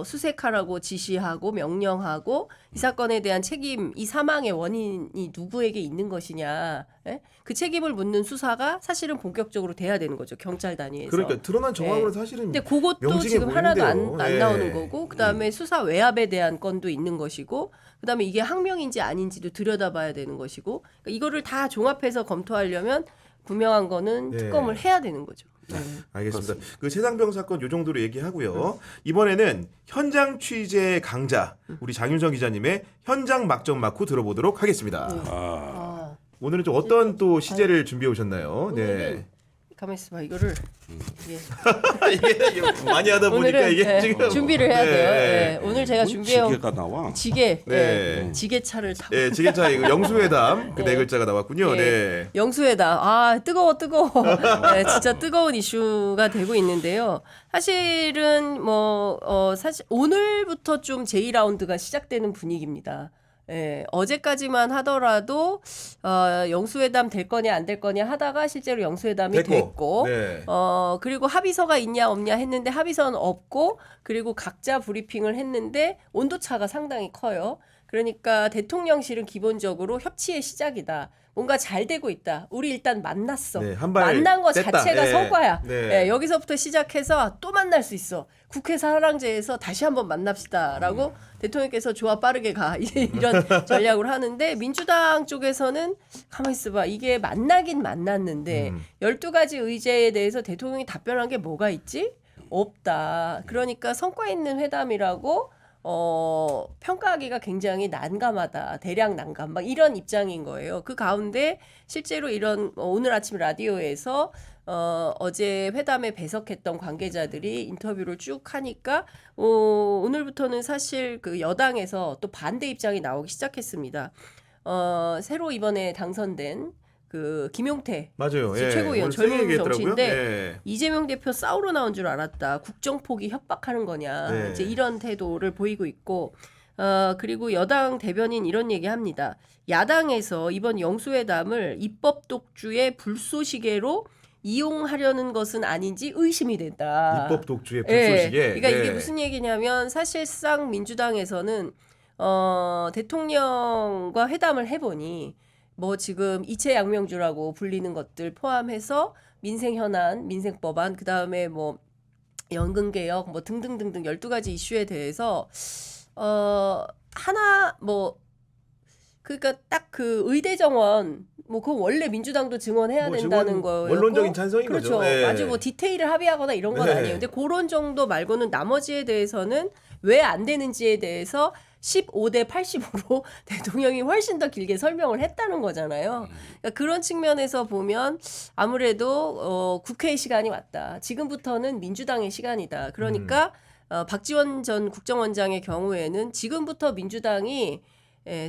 수색하라고 지시하고 명령하고 이 사건에 대한 책임, 이 사망의 원인이 누구에게 있는 것이냐, 예? 그 책임을 묻는 수사가 사실은 본격적으로 돼야 되는 거죠 경찰 단위에서.
그러니까 드러난 정황으로는
예.
사실은
근데 그것도
명징해
지금 하나도
보이는데요.
안
예.
나오는 거고, 그 다음에 수사 외압에 대한 건도 있는 것이고, 그 다음에 이게 항명인지 아닌지도 들여다봐야 되는 것이고, 그러니까 이거를 다 종합해서 검토하려면 분명한 거는
네.
특검을 해야 되는 거죠.
알겠습니다. 그 최상병 사건 요 정도로 얘기하고요. 이번에는 현장 취재 강자 우리 장윤성 기자님의 현장 막점 마크 들어보도록 하겠습니다.
아,
오늘은 좀 어떤 또 시제를 준비해 오셨나요? 네.
오늘은 가만 있어봐 이거를 이게
이게 많이 하다 보니까
오늘은
이게
예,
지금
준비를 해야 돼요.
네.
예, 오늘 제가 준비해온
지게가 나와.
지게,
네.
예, 지게차를 타고.
예, 지게차 이거 영수회담 그 네 글자가 나왔군요.
예.
네.
영수회담. 아, 뜨거워. 네, 진짜 뜨거운 이슈가 되고 있는데요. 사실은 사실 오늘부터 좀 제2라운드가 시작되는 분위기입니다. 예, 어제까지만 하더라도 영수회담 될 거냐 안 될 거냐 하다가 실제로 영수회담이 됐고
네.
그리고 합의서가 있냐 없냐 했는데 합의서는 없고 그리고 각자 브리핑을 했는데 온도차가 상당히 커요. 그러니까 대통령실은 기본적으로 협치의 시작이다. 뭔가 잘 되고 있다. 우리 일단 만났어.
네, 한발
만난 거
뗐다.
자체가
예.
성과야.
네.
예, 여기서부터 시작해서 또 만날 수 있어. 국회 사랑제에서 다시 한번 만납시다라고 대통령께서 좋아 빠르게 가 이런 전략을 하는데 민주당 쪽에서는 가만히 있어봐. 이게 만나긴 만났는데 12가지 의제에 대해서 대통령이 답변한 게 뭐가 있지? 없다. 그러니까 성과 있는 회담이라고 평가하기가 굉장히 난감하다. 대략 난감. 막 이런 입장인 거예요. 그 가운데 실제로 이런 오늘 아침 라디오에서 어제 회담에 배석했던 관계자들이 인터뷰를 쭉 하니까 오늘부터는 사실 그 여당에서 또 반대 입장이 나오기 시작했습니다. 새로 이번에 당선된 그 김용태
맞아요. 예.
최고위원
오늘
젊은
세게 얘기했더라고요.
정치인데
예.
이재명 대표 싸우러 나온 줄 알았다. 국정 포기 협박하는 거냐.
네.
이제 이런 태도를 보이고 있고 그리고 여당 대변인 이런 얘기합니다. 야당에서 이번 영수회담을 입법 독주의 불쏘시개로 이용하려는 것은 아닌지 의심이 된다.
입법 독주의
예.
불쏘시개.
그러니까
네.
이게 무슨 얘기냐면 사실상 민주당에서는 대통령과 회담을 해보니 뭐 지금 이채양명주라고 불리는 것들 포함해서 민생 현안, 민생 법안, 그 다음에 뭐 연금 개혁, 뭐 등등등등 12가지 이슈에 대해서 하나 뭐 그러니까 딱 그 의대 정원 뭐 그건 원래 민주당도 증원해야
뭐
된다는
증원,
거예요.
원론적인 찬성인
그렇죠.
거죠. 네.
아주 뭐 디테일을 합의하거나 이런 건
네.
아니에요. 근데 그런 정도 말고는 나머지에 대해서는 왜 안 되는지에 대해서 15대 80으로 대통령이 훨씬 더 길게 설명을 했다는 거잖아요. 그러니까 그런 측면에서 보면 아무래도 국회의 시간이 왔다. 지금부터는 민주당의 시간이다. 그러니까 박지원 전 국정원장의 경우에는 지금부터 민주당이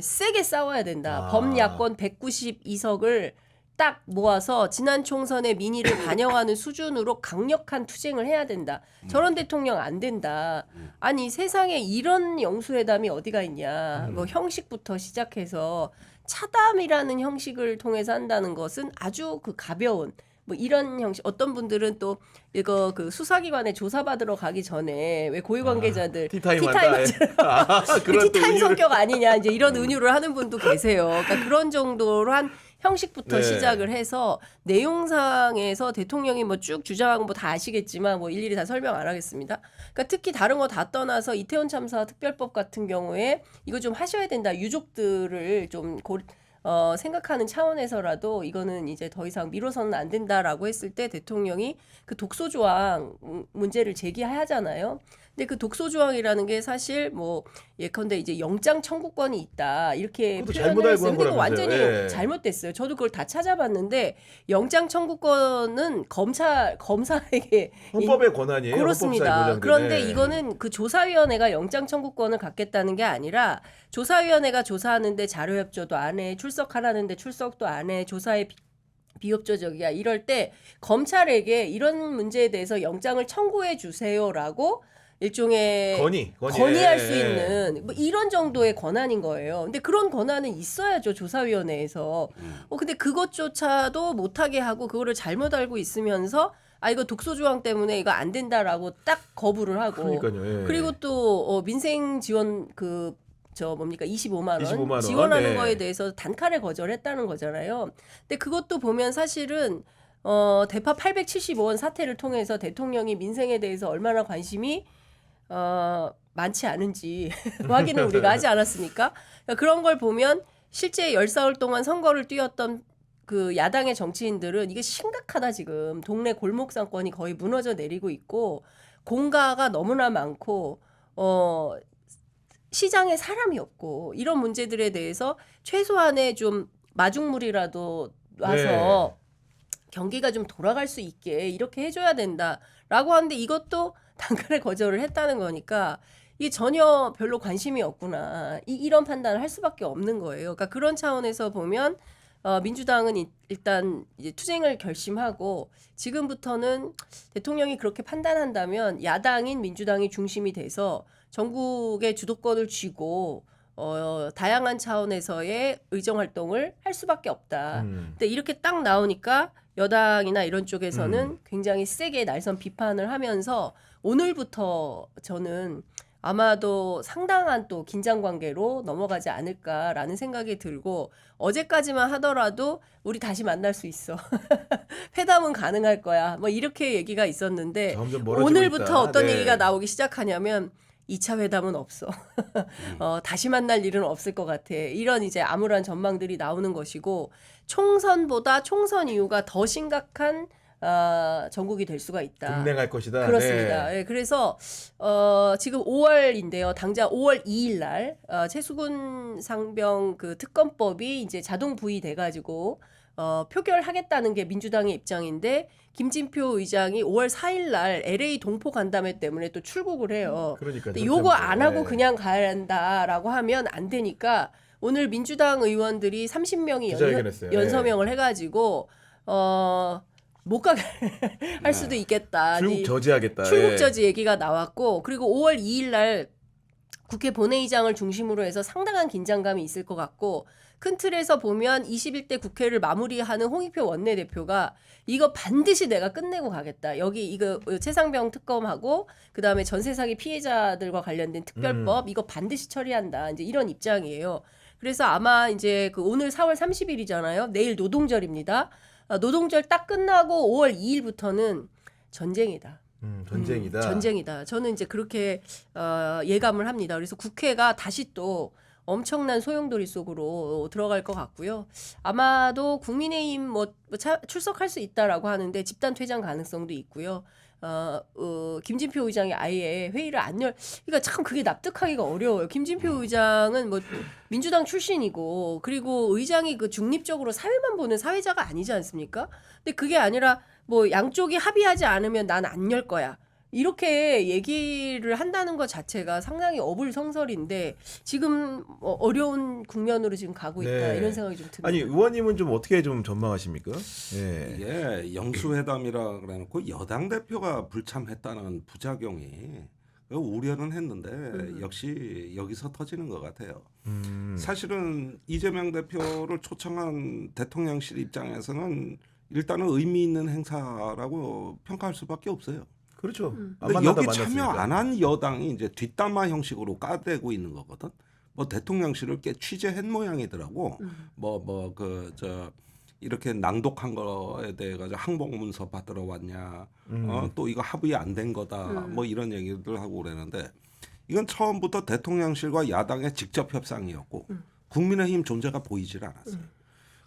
세게 싸워야 된다. 범야권 192석을 딱 모아서 지난 총선의 민의를 반영하는 수준으로 강력한 투쟁을 해야 된다. 저런 대통령 안 된다. 아니 세상에 이런 영수회담이 어디가 있냐. 뭐 형식부터 시작해서 차담이라는 형식을 통해서 한다는 것은 아주 그 가벼운 뭐 이런 형식. 어떤 분들은 또 이거 그 수사기관에 조사받으러 가기 전에 왜 고위 관계자들
티타임
티타임
한다. 그런 또
티타임
의유를-
성격 아니냐 이제 이런 은유를 하는 분도 계세요. 그러니까 그런 정도로 한 형식부터
네.
시작을 해서 내용상에서 대통령이 뭐 쭉 주장하고 뭐 다 아시겠지만 뭐 일일이 다 설명 안 하겠습니다. 그러니까 특히 다른 거 다 떠나서 이태원 참사 특별법 같은 경우에 이거 좀 하셔야 된다. 유족들을 좀 생각하는 차원에서라도 이거는 이제 더 이상 미뤄서는 안 된다라고 했을 때 대통령이 그 독소조항 문제를 제기하잖아요. 근데 그 독소조항이라는 게 사실 뭐 예컨대 이제 영장 청구권이 있다 이렇게
그것도 잘못
표현을
알고
했어요.
한
근데 이거
거라면서요.
완전히
예.
잘못됐어요. 저도 그걸 다 찾아봤는데 영장 청구권은 검사에게
헌법의 권한이에요.
그렇습니다.
헌법사에 보장되는.
그런데 이거는 그 조사위원회가 영장 청구권을 갖겠다는 게 아니라 조사위원회가 조사하는데 자료협조도 안 해, 출석하라는데 출석도 안 해, 조사에 비협조적이야. 이럴 때 검찰에게 이런 문제에 대해서 영장을 청구해 주세요라고 일종의 건의할 수 있는 뭐 이런 정도의 권한인 거예요. 근데 그런 권한은 있어야죠 조사위원회에서. 근데 그것조차도 못하게 하고 그거를 잘못 알고 있으면서 아 이거 독소조항 때문에 이거 안 된다라고 딱 거부를 하고.
그러니까요. 예.
그리고 또 민생 지원 뭡니까 25만 원
25만 원.
지원하는
네.
거에 대해서 단칼에 거절했다는 거잖아요. 근데 그것도 보면 사실은 대파 875원 사태를 통해서 대통령이 민생에 대해서 얼마나 관심이 많지 않은지 확인을 우리가 하지 않았습니까? 그러니까 그런 걸 보면 실제 14월 동안 선거를 뛰었던 그 야당의 정치인들은 이게 심각하다 지금 동네 골목 상권이 거의 무너져 내리고 있고 공가가 너무나 많고 시장에 사람이 없고 이런 문제들에 대해서 최소한의 좀 마중물이라도 와서 경기가 좀 돌아갈 수 있게 이렇게 해줘야 된다라고 하는데 이것도 단칼에 거절을 했다는 거니까 이게 전혀 별로 관심이 없구나. 이런 판단을 할 수밖에 없는 거예요. 그러니까 그런 차원에서 보면 민주당은 일단 이제 투쟁을 결심하고 지금부터는 대통령이 그렇게 판단한다면 야당인 민주당이 중심이 돼서 전국의 주도권을 쥐고 다양한 차원에서의 의정 활동을 할 수밖에 없다. 근데 이렇게 딱 나오니까 여당이나 이런 쪽에서는 굉장히 세게 날선 비판을 하면서 오늘부터 저는 아마도 상당한 또 긴장 관계로 넘어가지 않을까라는 생각이 들고 어제까지만 하더라도 우리 다시 만날 수 있어. 회담은 가능할 거야. 뭐 이렇게 얘기가 있었는데
점점 멀어지고
오늘부터
있다.
어떤
네.
얘기가 나오기 시작하냐면 2차 회담은 없어. 다시 만날 일은 없을 것 같아. 이런 이제 암울한 전망들이 나오는 것이고 총선보다 총선 이후가 더 심각한 전국이 될 수가 있다.
분냉할 것이다.
그렇습니다.
네.
예, 그래서 지금 5월인데요. 당장 5월 2일 날 최수근 상병 그 특검법이 이제 자동 부의돼 가지고 표결하겠다는 게 민주당의 입장인데 김진표 의장이 5월 4일 날 LA 동포 간담회 때문에 또 출국을 해요.
그러니까
근데 요거 안 하고 그냥 간다라고 하면 안 되니까 오늘 민주당 의원들이 30명이
기자회견했어요.
연서명을 해가지고 못 가게 할 수도 있겠다.
출국 저지하겠다.
출국
예.
저지 얘기가 나왔고 그리고 5월 2일 날 국회 본회의장을 중심으로 해서 상당한 긴장감이 있을 것 같고 큰 틀에서 보면 21대 국회를 마무리하는 홍익표 원내대표가 이거 반드시 내가 끝내고 가겠다. 여기 이거 최상병 특검하고 그다음에 전세 사기 피해자들과 관련된 특별법 이거 반드시 처리한다. 이제 이런 입장이에요. 그래서 아마 이제 그 오늘 4월 30일이잖아요. 내일 노동절입니다. 노동절 딱 끝나고 5월 2일부터는 전쟁이다.
전쟁이다.
전쟁이다. 저는 이제 그렇게 예감을 합니다. 그래서 국회가 다시 또 엄청난 소용돌이 속으로 들어갈 것 같고요. 아마도 국민의힘 출석할 수 있다라고 하는데 집단 퇴장 가능성도 있고요. 김진표 의장이 아예 회의를 안 그러니까 참 그게 납득하기가 어려워요. 김진표 의장은 뭐 민주당 출신이고 그리고 의장이 그 중립적으로 사회만 보는 사회자가 아니지 않습니까? 근데 그게 아니라 뭐 양쪽이 합의하지 않으면 난 안 열 거야. 이렇게 얘기를 한다는 것 자체가 상당히 어불성설인데 지금 어려운 국면으로 지금 가고 있다
네.
이런 생각이 좀 듭니다.
아니 의원님은 좀 어떻게 좀 전망하십니까? 예.
이게 영수회담이라 그래놓고 여당 대표가 불참했다는 부작용이 우려는 했는데 역시 여기서 터지는 것 같아요. 사실은 이재명 대표를 초청한 대통령실 입장에서는 일단은 의미 있는 행사라고 평가할 수밖에 없어요.
그렇죠. 안
근데
만나다
여기
만났으니까.
참여 안 한 여당이 이제 뒷담화 형식으로 까대고 있는 거거든. 뭐 대통령실을 꽤 취재한 모양이더라고. 이렇게 낭독한 거에 대해 가지고 항복 문서 받으러 왔냐. 또 이거 합의 안 된 거다. 뭐 이런 얘기들 하고 그러는데 이건 처음부터 대통령실과 야당의 직접 협상이었고 국민의힘 존재가 보이질 않았어요.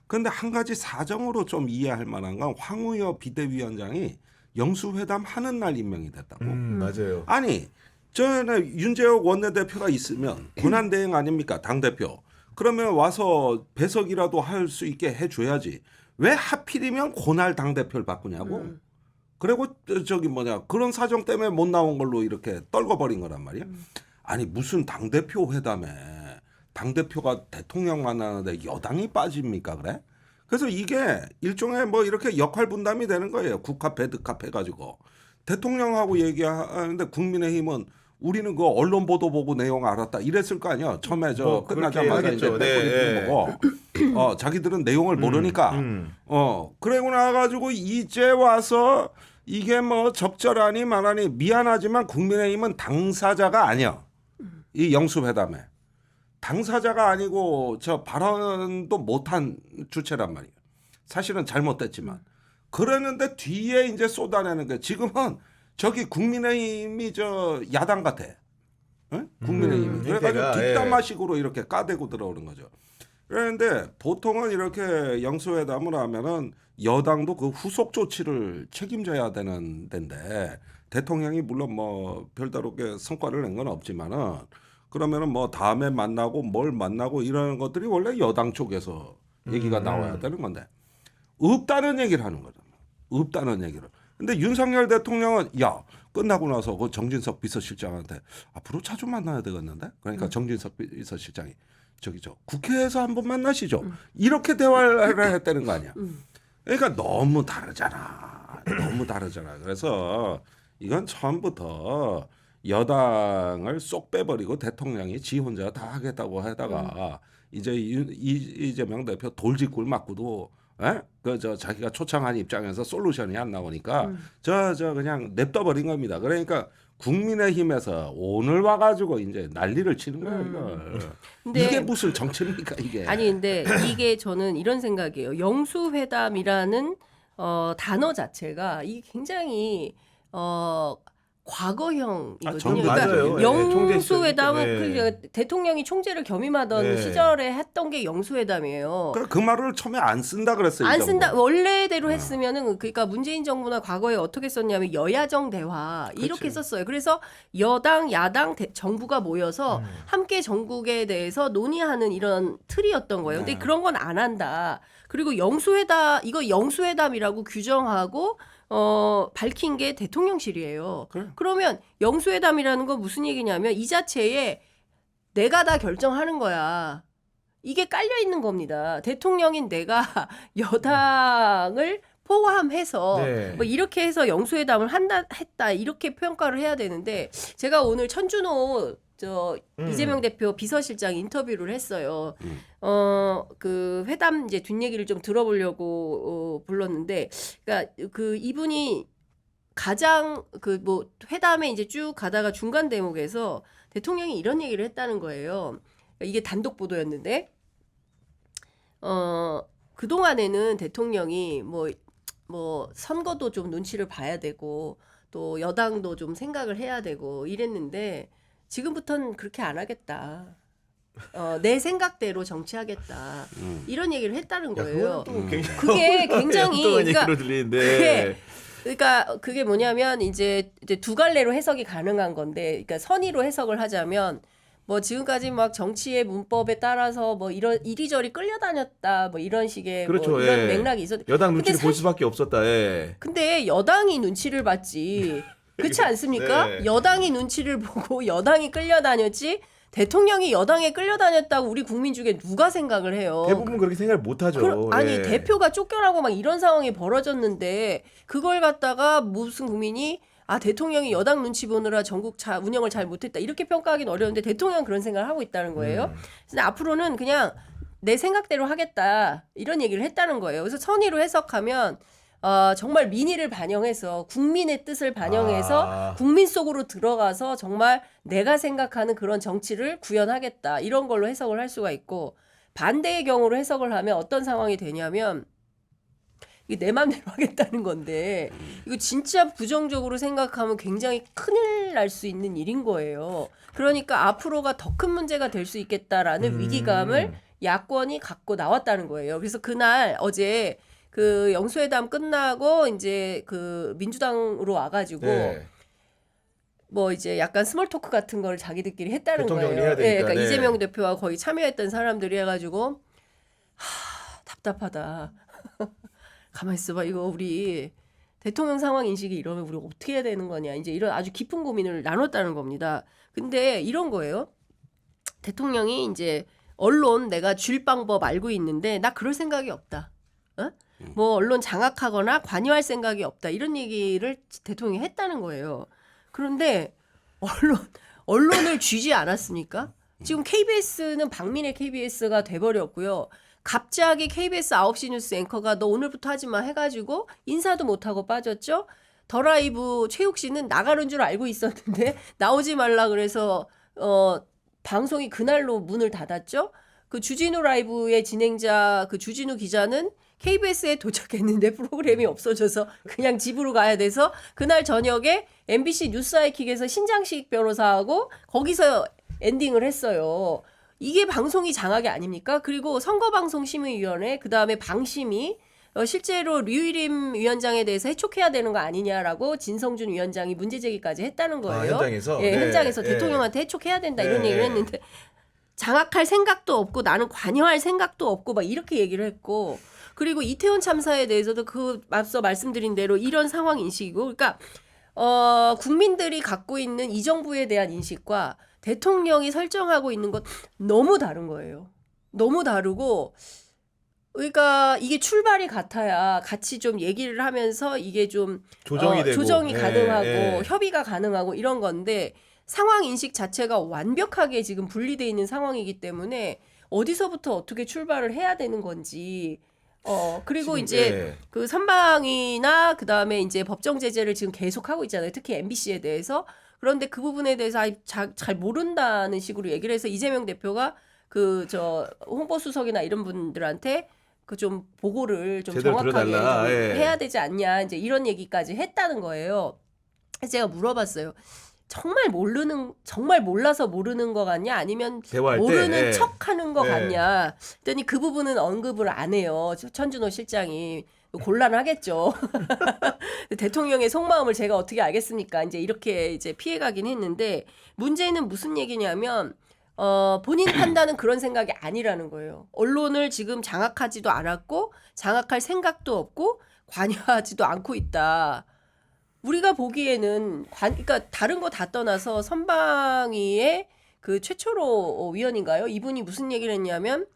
그런데 한 가지 사정으로 좀 이해할 만한 건 황우여 비대위원장이 영수회담 하는 날 임명이 됐다고.
맞아요.
아니 전에 윤재욱 원내대표가 있으면 권한대행 아닙니까 당대표. 그러면 와서 배석이라도 할 수 있게 해줘야지. 왜 하필이면 고날 당대표를 바꾸냐고. 그리고 그런 사정 때문에 못 나온 걸로 이렇게 떨궈버린 거란 말이야. 아니 무슨 당대표 회담에 당대표가 대통령 만나는데 여당이 빠집니까 그래? 그래서 이게 일종의 뭐 이렇게 역할 분담이 되는 거예요. 국합 배드캅 해가지고 대통령하고 얘기하는데 국민의힘은 우리는 그 언론 보도 보고 내용 알았다 이랬을 거 아니야. 처음에 끝나자마자 이제 빼버리는 거고. 자기들은 내용을 모르니까. 그러고 나가지고 이제 와서 이게 뭐 적절하니 말하니 미안하지만 국민의힘은 당사자가 아니야. 이 영수회담에. 당사자가 아니고 저 발언도 못한 주체란 말이에요. 사실은 잘못됐지만. 그러는데 뒤에 이제 쏟아내는 게 지금은 저기 국민의힘이 저 야당 같아. 응? 국민의힘이. 그래가지고 뒷담화식으로 이렇게 까대고 들어오는 거죠. 그런데 보통은 이렇게 영수회담을 하면은 여당도 그 후속 조치를 책임져야 되는 데인데 대통령이 물론 뭐 별다르게 성과를 낸 건 없지만은 그러면은 뭐 다음에 만나고 뭘 만나고 이런 것들이 원래 여당 쪽에서 얘기가 나와야 되는 건데 없다는 얘기를 하는 거잖아. 없다는 얘기를. 근데 윤석열 대통령은 야 끝나고 나서 그 정진석 비서실장한테 앞으로 자주 만나야 되겠는데 그러니까 정진석 비서실장이 저 국회에서 한번 만나시죠. 이렇게 대화를 했다는 거 아니야. 그러니까 너무 다르잖아. 너무 다르잖아. 그래서 이건 처음부터 여당을 쏙 빼버리고 대통령이 지 혼자 다 하겠다고 하다가 이제 이재명 대표 돌직구를 맞고도 자기가 초청한 입장에서 솔루션이 안 나오니까 그냥 냅둬버린 겁니다. 그러니까 국민의힘에서 오늘 와가지고 이제 난리를 치는 거예요. 이걸.
근데
이게 무슨 정치입니까 이게?
아니 근데 이게 저는 이런 생각이에요. 영수회담이라는 단어 자체가 이게 굉장히 과거형이거든요.
맞아요.
그러니까 영수회담은 대통령이 총재를 겸임하던 시절에 했던 게 영수회담이에요.
그 말을 처음에 안 쓴다 그랬어요.
안 쓴다. 원래대로 했으면은 그러니까 문재인 정부나 과거에 어떻게 썼냐면 여야정 대화 이렇게 썼어요. 그래서 여당, 야당, 정부가 모여서 함께 전국에 대해서 논의하는 이런 틀이었던 거예요. 근데 그런 건 안 한다. 그리고 이거 영수회담이라고 규정하고 밝힌 게 대통령실이에요.
그래.
그러면 영수회담이라는 건 무슨 얘기냐면 이 자체에 내가 다 결정하는 거야. 이게 깔려 있는 겁니다. 대통령인 내가 여당을 포함해서 뭐 이렇게 해서 영수회담을 했다 이렇게 평가를 해야 되는데 제가 오늘 천준호 이재명 대표 비서실장 인터뷰를 했어요. 그 회담 이제 뒷얘기를 좀 들어보려고 불렀는데, 그러니까 그 이분이 가장 그 뭐 회담에 이제 쭉 가다가 중간 대목에서 대통령이 이런 얘기를 했다는 거예요. 이게 단독 보도였는데, 그 동안에는 대통령이 뭐 선거도 좀 눈치를 봐야 되고 또 여당도 좀 생각을 해야 되고 이랬는데 지금부터는 그렇게 안 하겠다. 내 생각대로 정치하겠다. 이런 얘기를 했다는 거예요. 그게 굉장히
그러니까 들리는데.
그러니까 그게 뭐냐면 이제 두 갈래로 해석이 가능한 건데, 그러니까 선의로 해석을 하자면 뭐 지금까지 막 정치의 문법에 따라서 뭐 이런 이리저리 끌려다녔다 뭐 이런 식의
그렇죠,
뭐 이런
예.
맥락이 있었.
여당 눈치를 볼 수밖에 없었다. 예.
근데 여당이 눈치를 봤지. 그렇지 않습니까?
네.
여당이 눈치를 보고 여당이 끌려다녔지. 대통령이 여당에 끌려다녔다고 우리 국민 중에 누가 생각을 해요?
대부분 그렇게 생각을 못 하죠.
아니
예.
대표가 쫓겨나고 막 이런 상황이 벌어졌는데 그걸 갖다가 무슨 국민이 대통령이 여당 눈치 보느라 전국 운영을 잘 못했다 이렇게 평가하기는 어려운데 대통령은 그런 생각을 하고 있다는 거예요. 그래서 앞으로는 그냥 내 생각대로 하겠다 이런 얘기를 했다는 거예요. 그래서 선의로 해석하면 정말 민의를 반영해서 국민의 뜻을 반영해서 국민 속으로 들어가서 정말 내가 생각하는 그런 정치를 구현하겠다 이런 걸로 해석을 할 수가 있고, 반대의 경우로 해석을 하면 어떤 상황이 되냐면 이게 내 맘대로 하겠다는 건데 이거 진짜 부정적으로 생각하면 굉장히 큰일 날 수 있는 일인 거예요. 그러니까 앞으로가 더 큰 문제가 될 수 있겠다라는 위기감을 야권이 갖고 나왔다는 거예요. 그래서 그날 어제 그 영수회담 끝나고 이제 그 민주당으로 와가지고
네.
뭐 이제 약간 스몰 토크 같은 걸 자기들끼리 했다는
교통
거예요.
정리해야 되니까,
그러니까
네.
이재명 대표와 거의 참여했던 사람들이 해가지고 답답하다. 가만 있어봐. 이거 우리 대통령 상황 인식이 이러면 우리 어떻게 해야 되는 거냐. 이제 이런 아주 깊은 고민을 나눴다는 겁니다. 근데 이런 거예요. 대통령이 이제 언론 내가 줄 방법 알고 있는데 나 그럴 생각이 없다. 뭐 언론 장악하거나 관여할 생각이 없다. 이런 얘기를 대통령이 했다는 거예요. 그런데 언론을 쥐지 않았습니까? 지금 KBS는 박민의 KBS가 돼버렸고요. 갑자기 KBS 9시 뉴스 앵커가 너 오늘부터 하지 마 해가지고 인사도 못하고 빠졌죠. 더 라이브 최욱 씨는 나가는 줄 알고 있었는데 나오지 말라 그래서 방송이 그날로 문을 닫았죠. 그 주진우 라이브의 진행자 그 주진우 기자는 KBS에 도착했는데 프로그램이 없어져서 그냥 집으로 가야 돼서 그날 저녁에 MBC 뉴스 아이킥에서 신장식 변호사하고 거기서 엔딩을 했어요. 이게 방송이 장악이 아닙니까? 그리고 선거방송심의위원회 그다음에 방심이 실제로 류일임 위원장에 대해서 해촉해야 되는 거 아니냐라고 진성준 위원장이 문제제기까지 했다는 거예요.
현장에서?
예,
네.
현장에서
네.
대통령한테 해촉해야 된다 이런
네.
얘기를 했는데 장악할 생각도 없고 나는 관여할 생각도 없고 막 이렇게 얘기를 했고, 그리고 이태원 참사에 대해서도 그 앞서 말씀드린 대로 이런 상황 인식이고, 그러니까 국민들이 갖고 있는 이 정부에 대한 인식과 대통령이 설정하고 있는 것 너무 다른 거예요. 너무 다르고, 그러니까 이게 출발이 같아야 같이 좀 얘기를 하면서 이게 좀
조정이 되고
조정이 가능하고
예.
협의가 가능하고 이런 건데 상황 인식 자체가 완벽하게 지금 분리돼 있는 상황이기 때문에 어디서부터 어떻게 출발을 해야 되는 건지. 그리고
지금,
이제
예.
그 선방이나 그다음에 이제 법정 제재를 지금 계속 하고 있잖아요. 특히 MBC에 대해서. 그런데 그 부분에 대해서 잘 모른다는 식으로 얘기를 해서 이재명 대표가 그 홍보수석이나 이런 분들한테 그 좀 보고를 좀
제대로
정확하게
들어달라.
좀
예.
해야 되지 않냐 이제 이런 얘기까지 했다는 거예요. 그래서 제가 물어봤어요. 정말 몰라서 모르는 거 같냐 아니면
대화할 때,
모르는
예.
척하는 거
예.
같냐. 그랬더니 그 부분은 언급을 안 해요. 천준호 실장이 곤란하겠죠. 대통령의 속마음을 제가 어떻게 알겠습니까? 이제 이렇게 이제 피해가긴 했는데 문제는 무슨 얘기냐면 본인 판단은 그런 생각이 아니라는 거예요. 언론을 지금 장악하지도 않았고 장악할 생각도 없고 관여하지도 않고 있다. 우리가 보기에는 그러니까 다른 거 다 떠나서 선방위의 그 최초로 위원인가요? 이분이 무슨 얘기를 했냐면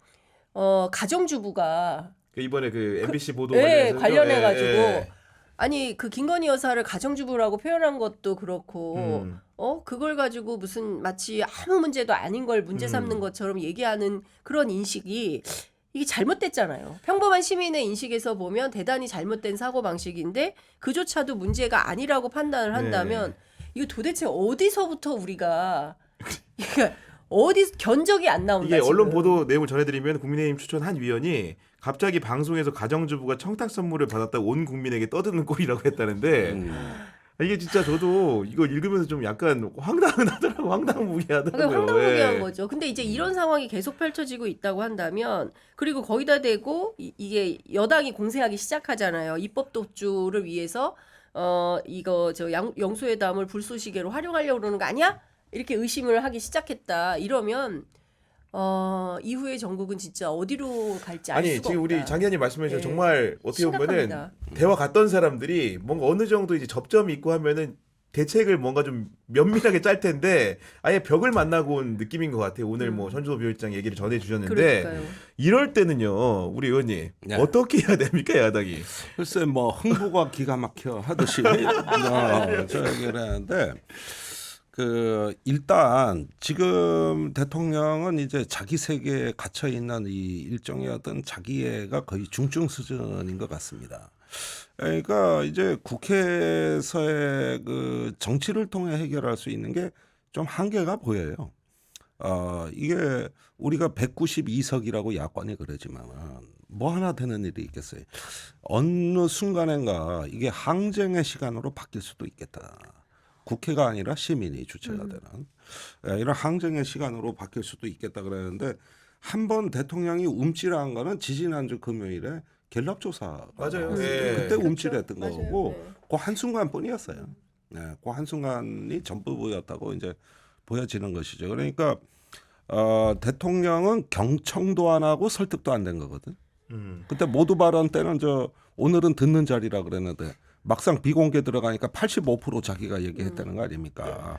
가정주부가
이번에 그 MBC 보도
관련해
예,
가지고
예.
아니 그 김건희 여사를 가정주부라고 표현한 것도 그렇고
음.
그걸 가지고 무슨 마치 아무 문제도 아닌 걸 문제 삼는 것처럼 얘기하는 그런 인식이 이게 잘못됐잖아요. 평범한 시민의 인식에서 보면 대단히 잘못된 사고 방식인데 그조차도 문제가 아니라고 판단을 한다면 이거 도대체 어디서부터 우리가 그러니까 어디 견적이 안 나온다.
이게 언론
지금.
보도 내용을 전해드리면 국민의힘 추천 한 위원이 갑자기 방송에서 가정주부가 청탁 선물을 받았다고 온 국민에게 떠드는 꼴이라고 했다는데 이게 진짜 저도 이거 읽으면서 좀 약간 황당하더라고. 황당무계하더라고요.
그러니까 황당무계한
예.
거죠. 근데 이제 이런 상황이 계속 펼쳐지고 있다고 한다면 그리고 거기다 대고 이게 여당이 공세하기 시작하잖아요. 입법 독주를 위해서 이거 저 영수회담을 불쏘시개로 활용하려고 그러는 거 아니야? 이렇게 의심을 하기 시작했다. 이러면 이후에 전국은 진짜 어디로 갈지 알
아니
수가
지금
없다.
우리 장 기자님 말씀하신
예.
정말 어떻게 보면은
심각합니다.
대화 갔던 사람들이 뭔가 어느 정도 이제 접점이 있고 하면은 대책을 뭔가 좀 면밀하게 짤 텐데 아예 벽을 만나고 온 느낌인 것 같아요. 오늘 뭐 전주도 비서실장 얘기를 전해 주셨는데
그러니까요.
이럴 때는요 우리 의원님
네.
어떻게 해야 됩니까 야당이?
글쎄 뭐 흥부가 기가 막혀 하듯이 저 얘기를 하는데 그 일단 지금 대통령은 이제 자기 세계에 갇혀 있는 이 일종의 어떤 자기애가 거의 중증 수준인 것 같습니다. 그러니까 이제 국회에서의 그 정치를 통해 해결할 수 있는 게 좀 한계가 보여요. 이게 우리가 192석이라고 야권이 그러지만 뭐 하나 되는 일이 있겠어요. 어느 순간인가 이게 항쟁의 시간으로 바뀔 수도 있겠다. 국회가 아니라 시민이 주체가 되는 이런 항쟁의 시간으로 바뀔 수도 있겠다 그러는데 한 번 대통령이 움찔한 거는 지지난주 금요일에 갤럽조사가
맞아요.
나왔어요.
예.
그때 움찔했던
맞아요.
거고
네.
그 한순간뿐이었어요. 네, 그 한순간이 전부였다고 이제 보여지는 것이죠. 그러니까 대통령은 경청도 안 하고 설득도 안 된 거거든. 그때 모두 발언 때는 오늘은 듣는 자리라 그랬는데 막상 비공개 들어가니까 85% 자기가 얘기했다는 거 아닙니까?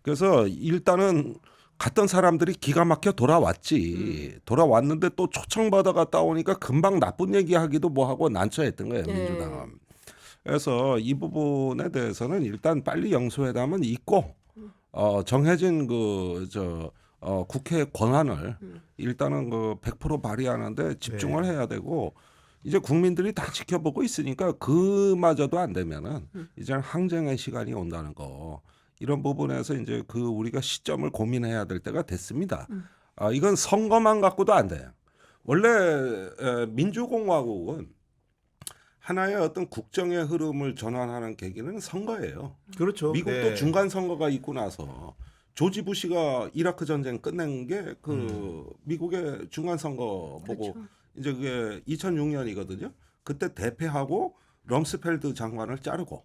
그래서 일단은 갔던 사람들이 기가 막혀 돌아왔지. 돌아왔는데 또 초청받아 갔다 오니까 금방 나쁜 얘기하기도 뭐하고 난처했던 거예요. 민주당은. 그래서 이 부분에 대해서는 일단 빨리 영수회담은 있고 정해진 국회 권한을 일단은 100% 발휘하는데 집중을 해야 되고 이제 국민들이 다 지켜보고 있으니까 그마저도 안 되면은 이제 항쟁의 시간이 온다는 거 이런 부분에서 이제 우리가 시점을 고민해야 될 때가 됐습니다. 이건 선거만 갖고도 안 돼요. 원래 민주공화국은 하나의 어떤 국정의 흐름을 전환하는 계기는 선거예요.
그렇죠.
미국도
네.
중간 선거가 있고 나서 조지 부시가 이라크 전쟁 끝낸 게 미국의 중간 선거 보고 이제 그게 2006년이거든요. 그때 대패하고 럼스펠드 장관을 자르고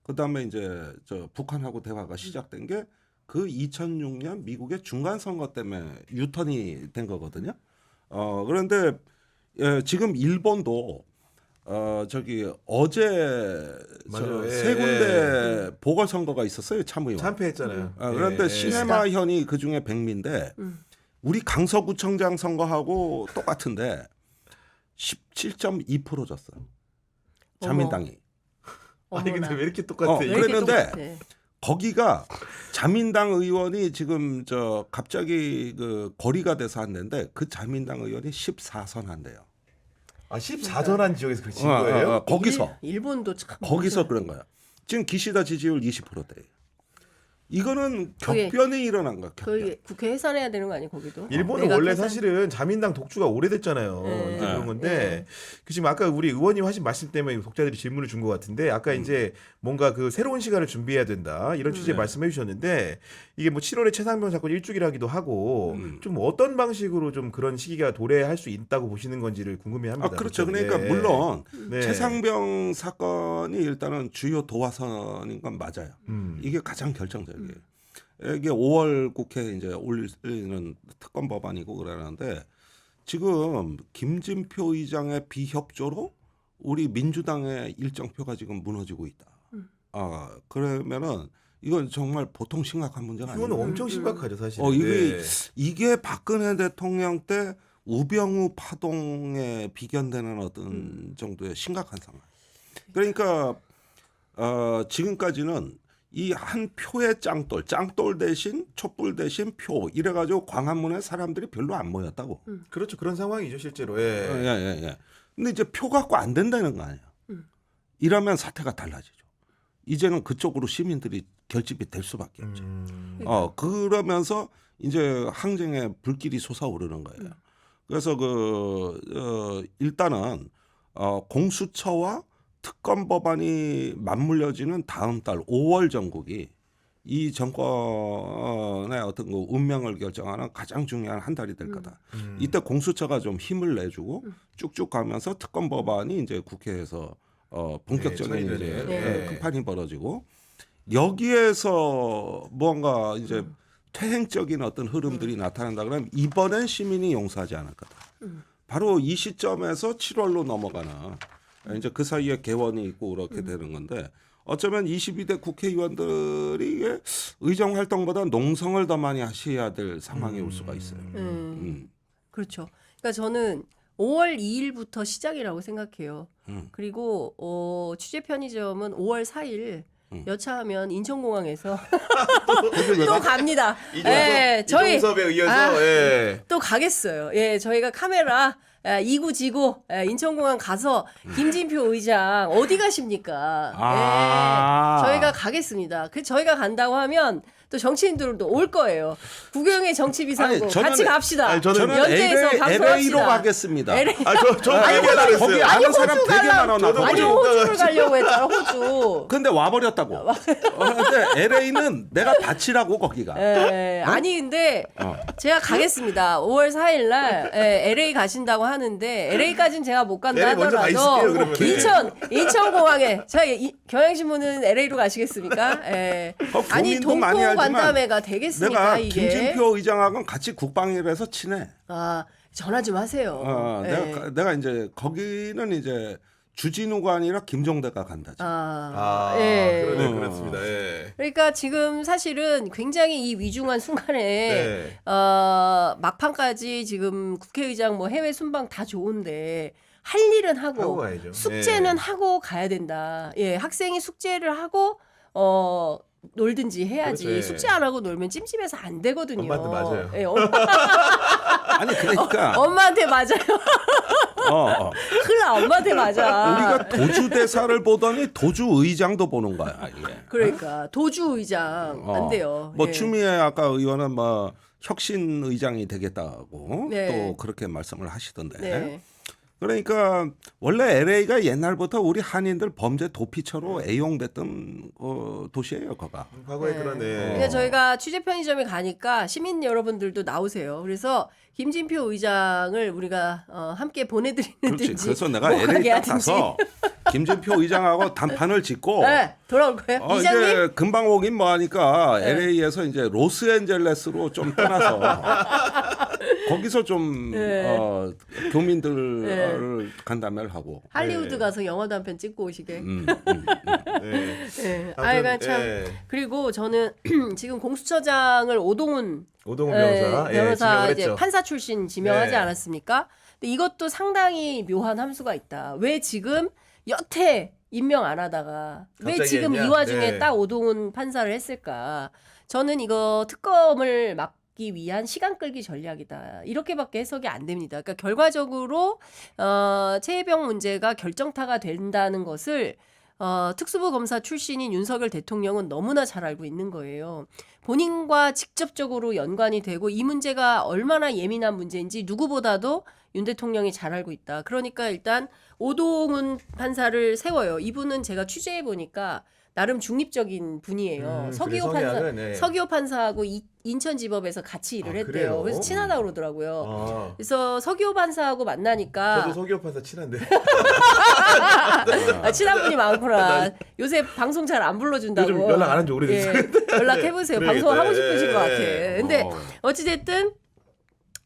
그다음에 이제 북한하고 대화가 시작된 게 그 2006년 미국의 중간 선거 때문에 유턴이 된 거거든요. 그런데 지금 일본도 어제
맞아요.
세 군데 보궐선거가 있었어요. 참의원.
참패했잖아요.
그런데 시네마현이 그중에 백미인데 우리 강서구청장 선거하고 똑같은데 17.2% 졌어요. 자민당이.
아니 근데
어머나.
왜 이렇게 똑같아?
왜 이렇게
그랬는데
똑같아?
거기가 자민당 의원이 지금 갑자기 거리가 돼서 한다는데 그 자민당 의원이 14선 한대요.
14전 한 지역에서 그렇게 진 거예요?
거기서
일본도 참
거기서 그런 거야. 지금 기시다 지지율 20%대예요. 이거는
그게-
격변이 일어난 거야. 격변.
거의 국회 해산해야 되는 거 아니에요 거기도?
일본은
내각
원래
해산?
사실은 자민당 독주가 오래됐잖아요.
네.
이제 그런 건데 그 지금 아까 우리 의원님 하신 말씀 때문에 독자들이 질문을 준 것 같은데 아까 이제 뭔가 새로운 시간을 준비해야 된다 이런 취지의 말씀해 주셨는데 이게 뭐 7월에 최상병 사건 일주기라기도 하고 좀 어떤 방식으로 좀 그런 시기가 도래할 수 있다고 보시는 건지를 궁금해합니다.
그렇죠. 그러니까
네.
물론
네.
최상병 사건이 일단은 주요 도화선인 건 맞아요. 이게 가장 결정적이에요. 이게 5월 국회에 이제 올리는 특검 법안이고 그러는데 지금 김진표 의장의 비협조로 우리 민주당의 일정표가 지금 무너지고 있다. 그러면은 이건 정말 보통 심각한 문제가
이거는
아니에요.
엄청 심각하죠 사실.
이게 박근혜 대통령 때 우병우 파동에 비견되는 어떤 정도의 심각한 상황. 그러니까 지금까지는 이 한 표의 짱돌 대신 촛불 대신 표 이래가지고 광화문에 사람들이 별로 안 모였다고.
그렇죠. 그런 상황이죠 실제로. 예.
예. 근데 이제 표 갖고 안 된다는 거 아니에요. 이러면 사태가 달라지죠. 이제는 그쪽으로 시민들이 결집이 될 수밖에 없죠. 그러면서 이제 항쟁의 불길이 솟아오르는 거예요. 그래서 일단은 공수처와 특검 법안이 맞물려지는 다음 달 5월 전국이 이 정권의 어떤 그 운명을 결정하는 가장 중요한 한 달이 될 거다. 이때 공수처가 좀 힘을 내주고 쭉쭉 가면서 특검 법안이 이제 국회에서 본격적인
네,
이제
네.
급판이 벌어지고 여기에서 뭔가 이제 퇴행적인 어떤 흐름들이 나타난다 그러면 이번엔 시민이 용서하지 않을 거다. 바로 이 시점에서 7월로 넘어가는 이제 그 사이에 개원이 있고 그렇게 되는 건데 어쩌면 22대 국회의원들이 이게 의정 활동보다 농성을 더 많이 하셔야 될 상황이 올 수가 있어요.
그렇죠. 그러니까 저는 5월 2일부터 시작이라고 생각해요. 그리고 취재 편의점은 5월 4일 여차하면 인천공항에서 또 갑니다.
이종섭에 이어서
또 가겠어요. 예, 저희가 카메라 2구 지구 인천공항 가서 김진표 의장 어디 가십니까? 예, 저희가 가겠습니다. 그 저희가 간다고 하면 또 정치인들도 올 거예요. 구경의 정치 비상구 같이 갑시다.
아니, 저는
연대에서 방송합시다.
LA로 가겠습니다.
저 얘기하려고 했어요.
거기 아는 사람 되게 많아.
아니 호주를 가려고 했잖아. 호주.
근데 와버렸다고. 근데 LA는 내가 다치라고 거기가.
아니 근데 제가 가겠습니다. 5월 4일 날 LA 가신다고 하는데 LA까지는 제가 못 간다
LA 먼저 가
하더라도
있을게요, 그러면.
인천공항에 경향신문은 LA로 가시겠습니까? 아니
고민도 많이
동포
하지만
간담회가 되겠습니까
내가
이게?
김진표 의장하고는 같이 국방일에서 친해.
전화 좀 하세요.
내가 이제 거기는 이제 주진우가 아니라 김종대가 간다지.
그러네, 그렇습니다. 예.
그러니까 지금 사실은 굉장히 이 위중한 순간에
네.
막판까지 지금 국회의장 뭐 해외 순방 다 좋은데 할 일은
하고
하고
가야죠.
숙제는
네.
하고 가야 된다. 예, 학생이 숙제를 하고 놀든지 해야지.
그렇죠, 예.
숙제 안 하고 놀면 찜찜해서 안 되거든요.
엄마한테 맞아요.
예,
아니 그러니까
엄마한테 맞아요. 그래, 엄마한테 맞아.
우리가 도주 대사를 보더니 도주 의장도 보는 거야. 이게.
그러니까 도주 의장 안 돼요.
뭐
예.
추미애 아까 의원은 뭐 혁신 의장이 되겠다고
네.
또 그렇게 말씀을 하시던데.
네.
그러니까 원래 LA가 옛날부터 우리 한인들 범죄 도피처로 애용됐던 도시예요, 거가.
과거에 그러네.
그러니까 저희가 취재 편의점에 가니까 시민 여러분들도 나오세요. 그래서 김진표 의장을 우리가 함께 보내드리는
그렇지.
든지
그래서 내가
뭐
LA
가게
딱
하든지.
가서 김진표 의장하고 단판을 짓고
네, 돌아올 거예요. 이장님
이제 금방 오긴 뭐하니까 LA에서 이제 로스앤젤레스로 좀 떠나서 거기서 좀 교민들 간담회를 하고.
할리우드 가서 영화도 한 편 찍고 오시게.
네.
네.
아무튼,
아이가 참.
예.
그리고 저는 지금 공수처장을 오동훈
변호사,
변호사
지명을
이제
했죠.
판사 출신 지명하지
네.
않았습니까? 근데 이것도 상당히 묘한 함수가 있다. 왜 지금 여태 임명 안 하다가 왜
갑자기
지금
했냐?
이 와중에
네.
딱 오동훈 판사를 했을까? 저는 이거 특검을 막기 위한 시간 끌기 전략이다. 이렇게밖에 해석이 안 됩니다. 그러니까 결과적으로 최혜병 문제가 결정타가 된다는 것을 특수부 검사 출신인 윤석열 대통령은 너무나 잘 알고 있는 거예요. 본인과 직접적으로 연관이 되고 이 문제가 얼마나 예민한 문제인지 누구보다도 윤 대통령이 잘 알고 있다. 그러니까 일단 오동훈 판사를 세워요. 이분은 제가 취재해 보니까 나름 중립적인 분이에요. 서기호
그래,
판사,
성향은, 네.
서기호 판사하고 인천지법에서 같이 일을 했대요.
그래요?
그래서 친하다고 그러더라고요.
아,
그래서 서기호 판사하고 만나니까
저도 서기호 판사 친한데.
친한 분이 많구나. 요새 방송 잘 안 불러준다고.
요즘 연락 안 한 지 오래됐어요.
예, 연락해보세요.
그러겠다.
방송 하고 싶으신
예,
것 같아.
예.
근데 어찌됐든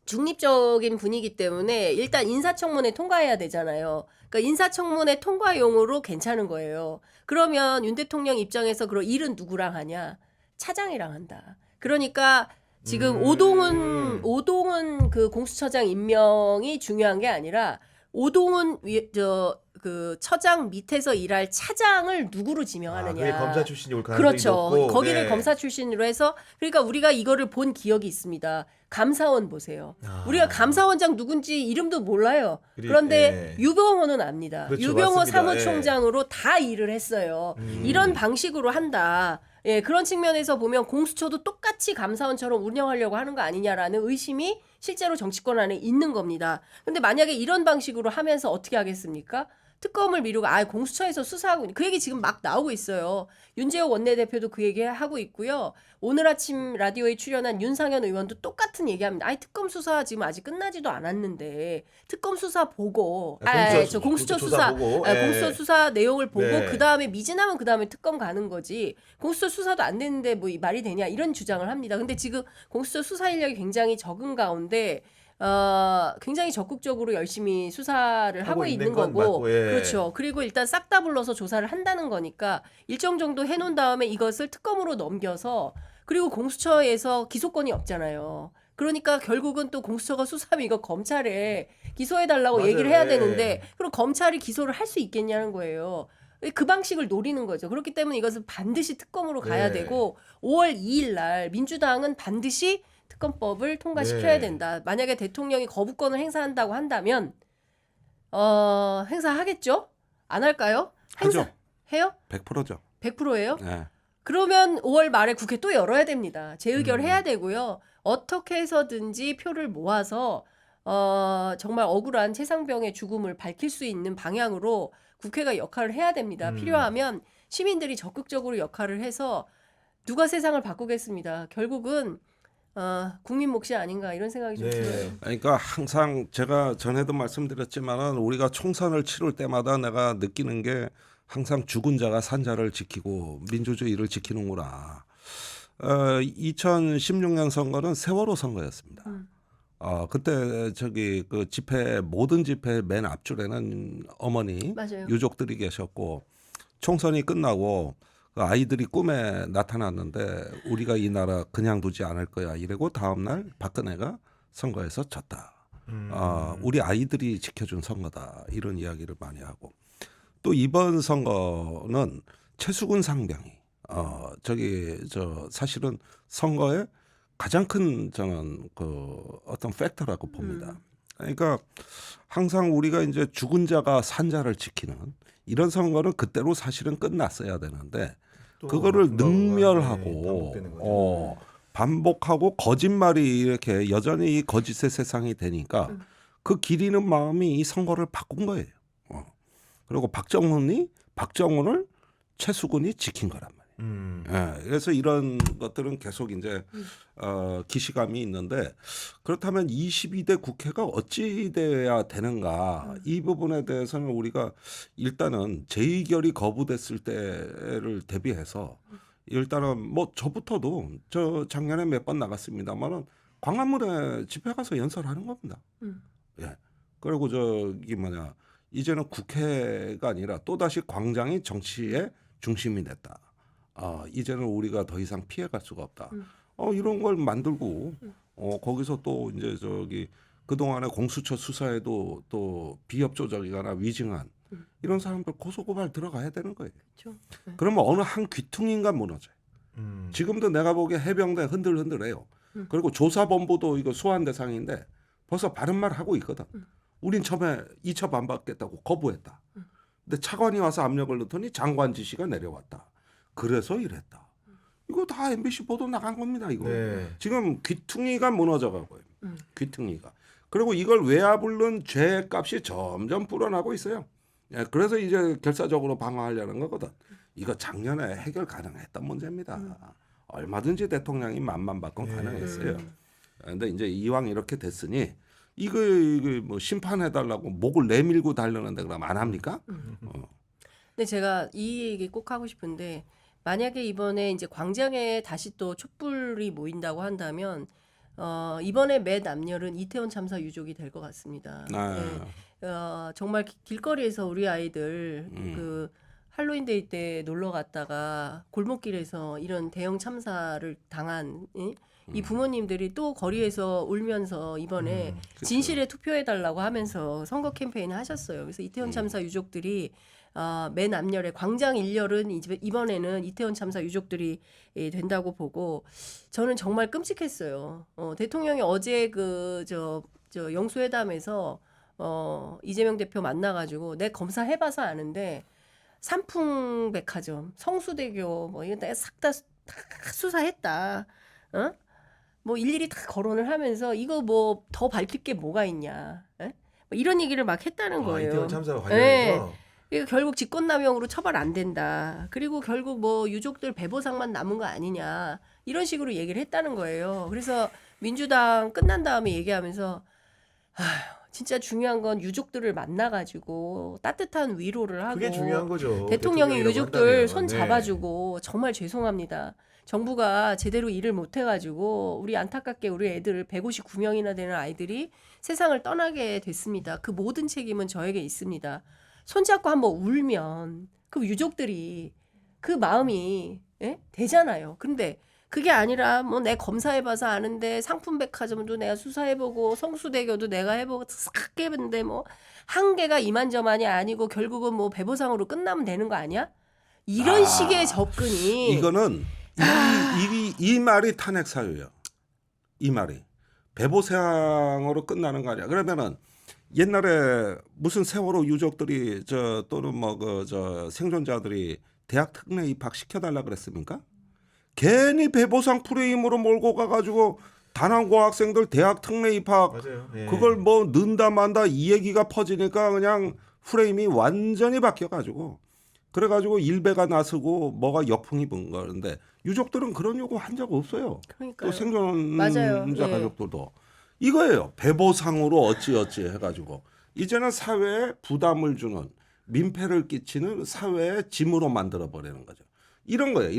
중립적인 분이기 때문에 일단 인사청문회 통과해야 되잖아요. 그러니까 인사청문회 통과용으로 괜찮은 거예요. 그러면 윤 대통령 입장에서 그럼 일은 누구랑 하냐? 차장이랑 한다. 그러니까 지금 오동훈 그 공수처장 임명이 중요한 게 아니라 오동훈 그 처장 밑에서 일할 차장을 누구로 지명하느냐.
그게 검사 출신이 올 가능성이
그렇죠.
높고.
거기를
네.
검사 출신으로 해서 그러니까 우리가 이거를 본 기억이 있습니다. 감사원 보세요. 우리가 감사원장 누군지 이름도 몰라요. 그런데 유병호는 압니다.
그렇죠,
유병호
맞습니다.
사무총장으로 다 일을 했어요. 이런 방식으로 한다. 예, 그런 측면에서 보면 공수처도 똑같이 감사원처럼 운영하려고 하는 거 아니냐라는 의심이 실제로 정치권 안에 있는 겁니다. 근데 만약에 이런 방식으로 하면서 어떻게 하겠습니까? 특검을 미루고 공수처에서 수사하고 그 얘기 지금 막 나오고 있어요. 윤재호 원내대표도 그 얘기 하고 있고요. 오늘 아침 라디오에 출연한 윤상현 의원도 똑같은 얘기합니다. 특검 수사 지금 아직 끝나지도 않았는데 특검 수사 보고 공수처 수사
보고.
공수처 수사 내용을 보고
네.
그다음에 미진하면 그다음에 특검 가는 거지. 공수처 수사도 안 됐는데 뭐 말이 되냐 이런 주장을 합니다. 근데 지금 공수처 수사 인력이 굉장히 적은 가운데 굉장히 적극적으로 열심히 수사를 하고 있는
건
거고
맞고, 예.
그렇죠. 그리고 일단 싹 다 불러서 조사를 한다는 거니까 일정 정도 해놓은 다음에 이것을 특검으로 넘겨서 그리고 공수처에서 기소권이 없잖아요. 그러니까 결국은 또 공수처가 수사하면 이거 검찰에 기소해달라고
맞아요.
얘기를 해야
예.
되는데 그럼 검찰이 기소를 할 수 있겠냐는 거예요. 그 방식을 노리는 거죠. 그렇기 때문에 이것은 반드시 특검으로 가야
네.
되고 5월 2일 날 민주당은 반드시 특검법을 통과시켜야
네.
된다. 만약에 대통령이 거부권을 행사한다고 한다면 행사하겠죠? 안 할까요?
하죠.
해요?
100%죠.
100%예요?
네.
그러면 5월 말에 국회 또 열어야 됩니다. 재의결해야 되고요. 어떻게 해서든지 표를 모아서 정말 억울한 최상병의 죽음을 밝힐 수 있는 방향으로 국회가 역할을 해야 됩니다. 필요하면 시민들이 적극적으로 역할을 해서 누가 세상을 바꾸겠습니다. 결국은 국민 몫이 아닌가 이런 생각이 좀 들어요.
그러니까 항상 제가 전에도 말씀드렸지만은 우리가 총선을 치를 때마다 내가 느끼는 게 항상 죽은 자가 산 자를 지키고 민주주의를 지키는구나. 2016년 선거는 세월호 선거였습니다. 그때 그 집회 모든 집회 맨 앞줄에는 어머니
맞아요.
유족들이 계셨고 총선이 끝나고 그 아이들이 꿈에 나타났는데 우리가 이 나라 그냥 두지 않을 거야 이러고 다음 날 박근혜가 선거에서 졌다. 우리 아이들이 지켜준 선거다 이런 이야기를 많이 하고 또 이번 선거는 최수근 상병이 사실은 선거에 가장 큰 저는 그 어떤 팩터라고 봅니다. 그러니까 항상 우리가 이제 죽은 자가 산 자를 지키는 이런 선거는 그때로 사실은 끝났어야 되는데 그거를 능멸하고 반복하고 거짓말이 이렇게 여전히 이 거짓의 세상이 되니까 그 기리는 마음이 이 선거를 바꾼 거예요. 그리고 박정훈을 최수근이 지킨 거란 말이에요. 그래서 이런 것들은 계속 이제 기시감이 있는데 그렇다면 22대 국회가 어찌 돼야 되는가 이 부분에 대해서는 우리가 일단은 재의결이 거부됐을 때를 대비해서 일단은 뭐 저부터도 저 작년에 몇 번 나갔습니다만은 광화문에 집회 가서 연설하는 겁니다. 예. 그리고 이제는 국회가 아니라 또다시 광장이 정치의 중심이 됐다. 이제는 우리가 더 이상 피해갈 수가 없다. 이런 걸 만들고 거기서 또 이제 그동안에 공수처 수사에도 또 비협조적이거나 위증한 이런 사람들 고소고발 들어가야 되는 거예요.
그렇죠.
그러면 어느 한 귀퉁이가 무너져요. 지금도 내가 보기에 해병대 흔들흔들해요. 그리고 조사본부도 이거 소환 대상인데 벌써 바른 말 하고 있거든. 우린 처음에 2차 반박했다고 거부했다. 근데 차관이 와서 압력을 넣더니 장관 지시가 내려왔다. 그래서 이랬다. 이거 다 MBC 보도 나간 겁니다. 이거 지금 귀퉁이가 무너져가고요. 귀퉁이가. 그리고 이걸 외압을는 죄값이 점점 불어나고 있어요. 그래서 이제 결사적으로 방어하려는 거거든. 이거 작년에 해결 가능했던 문제입니다. 얼마든지 대통령이 맘만 바꾸면 가능했어요. 그런데 이제 이왕 이렇게 됐으니 이거 뭐 심판해달라고 목을 내밀고 달려는데 그러면 안 합니까?
근데 제가 이 얘기 꼭 하고 싶은데 만약에 이번에 이제 광장에 다시 또 촛불이 모인다고 한다면 이번에 매 남녀는 이태원 참사 유족이 될 것 같습니다. 정말 길거리에서 우리 아이들 할로윈데이 때 놀러 갔다가 골목길에서 이런 대형 참사를 당한 이 부모님들이 또 거리에서 울면서 이번에 진실에 투표해달라고 하면서 선거 캠페인을 하셨어요. 그래서 이태원 참사 유족들이 맨 앞열에 광장 1열은 이번에는 이태원 참사 유족들이 된다고 보고 저는 정말 끔찍했어요. 대통령이 어제 저 영수회담에서 이재명 대표 만나가지고 내 검사해봐서 아는데 삼풍백화점, 성수대교 뭐 이런 데 싹 다 수사했다. 뭐 일일이 다 거론을 하면서 이거 뭐 더 밝힐 게 뭐가 있냐. 뭐 이런 얘기를 막 했다는 거예요.
이태원 참사와 관련해서.
이거 결국 직권남용으로 처벌 안 된다. 그리고 결국 뭐 유족들 배보상만 남은 거 아니냐. 이런 식으로 얘기를 했다는 거예요. 그래서 민주당 끝난 다음에 얘기하면서 진짜 중요한 건 유족들을 만나가지고 따뜻한 위로를 하고
그게 중요한 거죠.
대통령이
대통령이라고
유족들
한다면.
손
네.
잡아주고 정말 죄송합니다. 정부가 제대로 일을 못해가지고 우리 안타깝게 우리 애들 159명이나 되는 아이들이 세상을 떠나게 됐습니다. 그 모든 책임은 저에게 있습니다. 손잡고 한번 울면 그 유족들이 그 마음이 되잖아요. 근데 그게 아니라 뭐 내 검사해봐서 아는데 상품백화점도 내가 수사해보고 성수대교도 내가 해보고 싹 해봤는데 뭐 한계가 이만저만이 아니고 결국은 뭐 배보상으로 끝나면 되는 거 아니야? 이런 식의 접근이
이거는 이 말이 탄핵 사유예요. 이 말이 배보상으로 끝나는 거 아니야. 그러면은 옛날에 무슨 세월호 유족들이 또는 뭐 생존자들이 대학 특례 입학 시켜달라 그랬습니까? 괜히 배보상 프레임으로 몰고 가가지고 다낭고 학생들 대학 특례 입학
맞아요. 예.
그걸 뭐 넣는다 만다 이 얘기가 퍼지니까 그냥 프레임이 완전히 바뀌어가지고 그래가지고 일베가 나서고 뭐가 역풍이 분 거는데 유족들은 그런 요구 한 적 없어요.
그러니까요.
또 생존자
맞아요. 예.
가족들도 이거예요. 배보상으로 어찌 해가지고 이제는 사회에 부담을 주는 민폐를 끼치는 사회의 짐으로 만들어 버리는 거죠. 이런 거예요.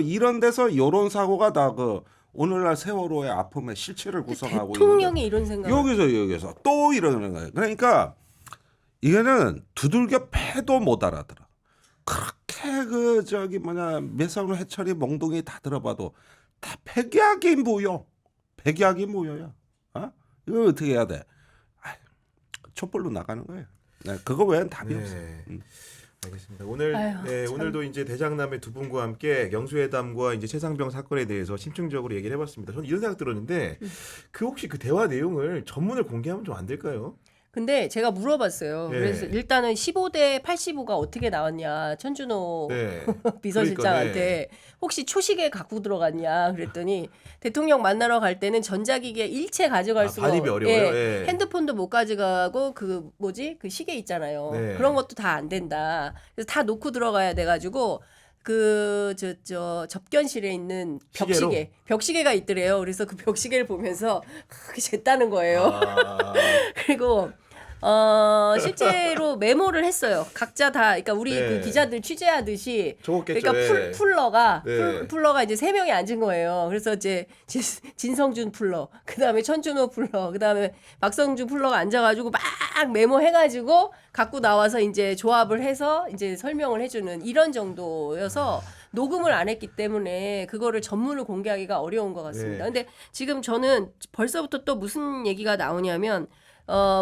이런 데서 이런 사고가 다 그 오늘날 세월호의 아픔의 실체를 구성하고
대통령이
있는데
이런 생각.
여기서 또 이러는 거예요. 그러니까 이거는 두들겨 패도 못 알아들어. 그렇게 매사로 해철이 멍둥이 다 들어봐도 다 백약이 모여. 백약이 모여야. 이거 어떻게 해야 돼? 촛불로 나가는 거예요. 네, 그거 외엔 답이
네.
없어요.
알겠습니다. 오늘
아유, 참.
오늘도 이제 대장남의 두 분과 함께 영수회담과 이제 최상병 사건에 대해서 심층적으로 얘기를 해봤습니다. 저는 이런 생각 들었는데 그 혹시 그 대화 내용을 전문을 공개하면 좀 안 될까요?
근데 제가 물어봤어요.
예.
그래서 일단은 15대 85가 어떻게 나왔냐 천준호
네.
비서실장한테
그러니까,
혹시 초시계 갖고 들어갔냐 그랬더니 대통령 만나러 갈 때는 전자기계 일체 가져갈 수가
반입이 어려워요. 예.
핸드폰도 못 가져가고 그 시계 있잖아요.
네.
그런 것도 다 안 된다. 그래서 다 놓고 들어가야 돼가지고 접견실에 있는
시계로?
벽시계가 있더래요. 그래서 그 벽시계를 보면서 그게 쟀다는 거예요. 그리고 실제로 메모를 했어요. 각자 다 그러니까 우리
네.
그 기자들 취재하듯이
적었겠죠.
그러니까
예.
풀러가
네.
풀러가 이제 3명이 앉은 거예요. 그래서 이제 진성준 풀러, 그다음에 천준호 풀러, 그다음에 박성준 풀러가 앉아가지고 막 메모해가지고 갖고 나와서 이제 조합을 해서 이제 설명을 해주는 이런 정도여서 녹음을 안 했기 때문에 그거를 전문을 공개하기가 어려운 것 같습니다.
네.
근데 지금 저는 벌써부터 또 무슨 얘기가 나오냐면.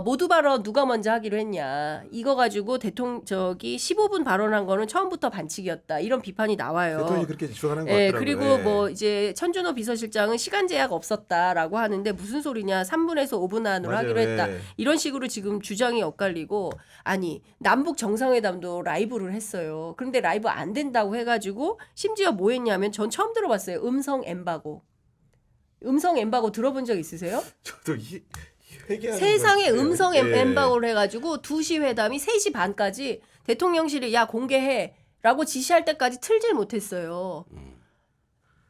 모두 발언 누가 먼저 하기로 했냐. 이거 가지고 15분 발언한 거는 처음부터 반칙이었다. 이런 비판이 나와요.
대통령이 그렇게 주장하는 것
예,
같더라고요.
그리고
예.
뭐 이제 천준호 비서실장은 시간 제약 없었다라고 하는데 무슨 소리냐. 3분에서 5분 안으로
맞아요.
하기로 했다.
예.
이런 식으로 지금 주장이 엇갈리고 아니 남북 정상회담도 라이브를 했어요. 그런데 라이브 안 된다고 해가지고 심지어 뭐 했냐면 전 처음 들어봤어요. 음성 엠바고 들어본 적 있으세요?
저도 회개하는
세상에
것 같아요.
음성
예.
엠바고를 해가지고 2시 회담이 3시 반까지 대통령실이 야 공개해 라고 지시할 때까지 틀질 못했어요.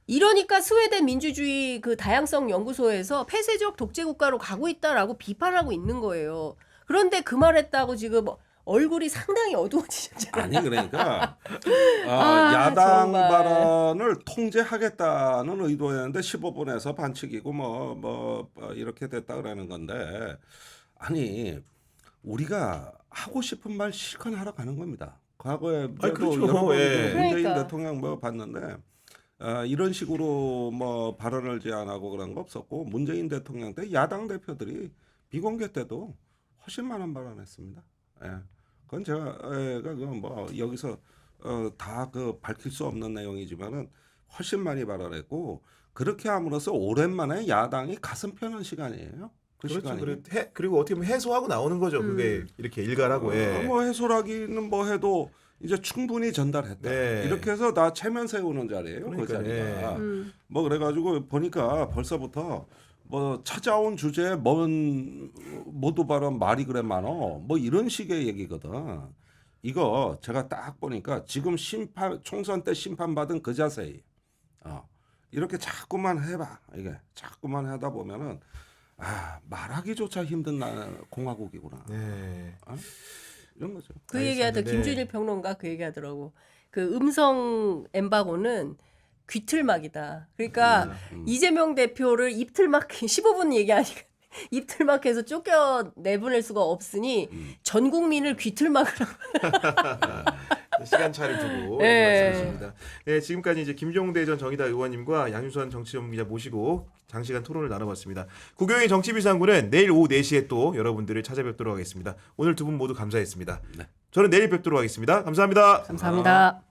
이러니까 스웨덴 민주주의 그 다양성 연구소에서 폐쇄적 독재 국가로 가고 있다라고 비판하고 있는 거예요. 그런데 그 말했다고 지금 얼굴이 상당히 어두워지셨잖아요.
아니 그러니까
아,
야당
정말.
발언을 통제하겠다는 의도였는데 15분에서 반칙이고 뭐 이렇게 됐다 그러는 건데 아니 우리가 하고 싶은 말 실컷 하러 가는 겁니다. 과거에
그렇죠.
여러 번
예.
문재인
그러니까.
대통령 뭐 봤는데 이런 식으로 뭐 발언을 제안하고 그런 거 없었고 문재인 대통령 때 야당 대표들이 비공개 때도 훨씬 많은 발언했습니다. 예. 그건 제가 그건 뭐 여기서 다 그 밝힐 수 없는 내용이지만은 훨씬 많이 발언했고 그렇게 함으로써 오랜만에 야당이 가슴 펴는 시간이에요. 그
그렇죠.
시간이.
그리고 어떻게 보면 해소하고 나오는 거죠. 그게 이렇게 일가라고. 예.
뭐 해소라기는 뭐 해도 이제 충분히 전달했다.
네.
이렇게 해서 다 체면 세우는 자리예요. 그
그러니까요.
자리가.
예.
뭐 그래가지고 보니까 벌써부터 뭐 찾아온 주제에 뭔 모두 발언 말이 그래 많어. 뭐 이런 식의 얘기거든. 이거 제가 딱 보니까 지금 총선 때 심판받은 그 자세. 이렇게 자꾸만 해봐. 이게 자꾸만 하다 보면은 말하기조차 힘든 공화국이구나.
네.
이런 거죠.
그 얘기하던
네.
김준일 평론가 그 얘기하더라고. 그 음성 엠바고는 귀틀막이다. 그러니까 이재명 대표를 입틀막 15분 얘기하니까 입틀막해서 쫓겨 내보낼 수가 없으니 전 국민을 귀틀막을
시간 차를 두고
네.
말씀하십니다. 네, 지금까지 이제 김종대 전 정의당 의원님과 양유선 정치전문기자 모시고 장시간 토론을 나눠봤습니다. 국영의 정치비상구는 내일 오후 4시에 또 여러분들을 찾아뵙도록 하겠습니다. 오늘 두 분 모두 감사했습니다.
네.
저는 내일 뵙도록 하겠습니다. 감사합니다.
감사합니다.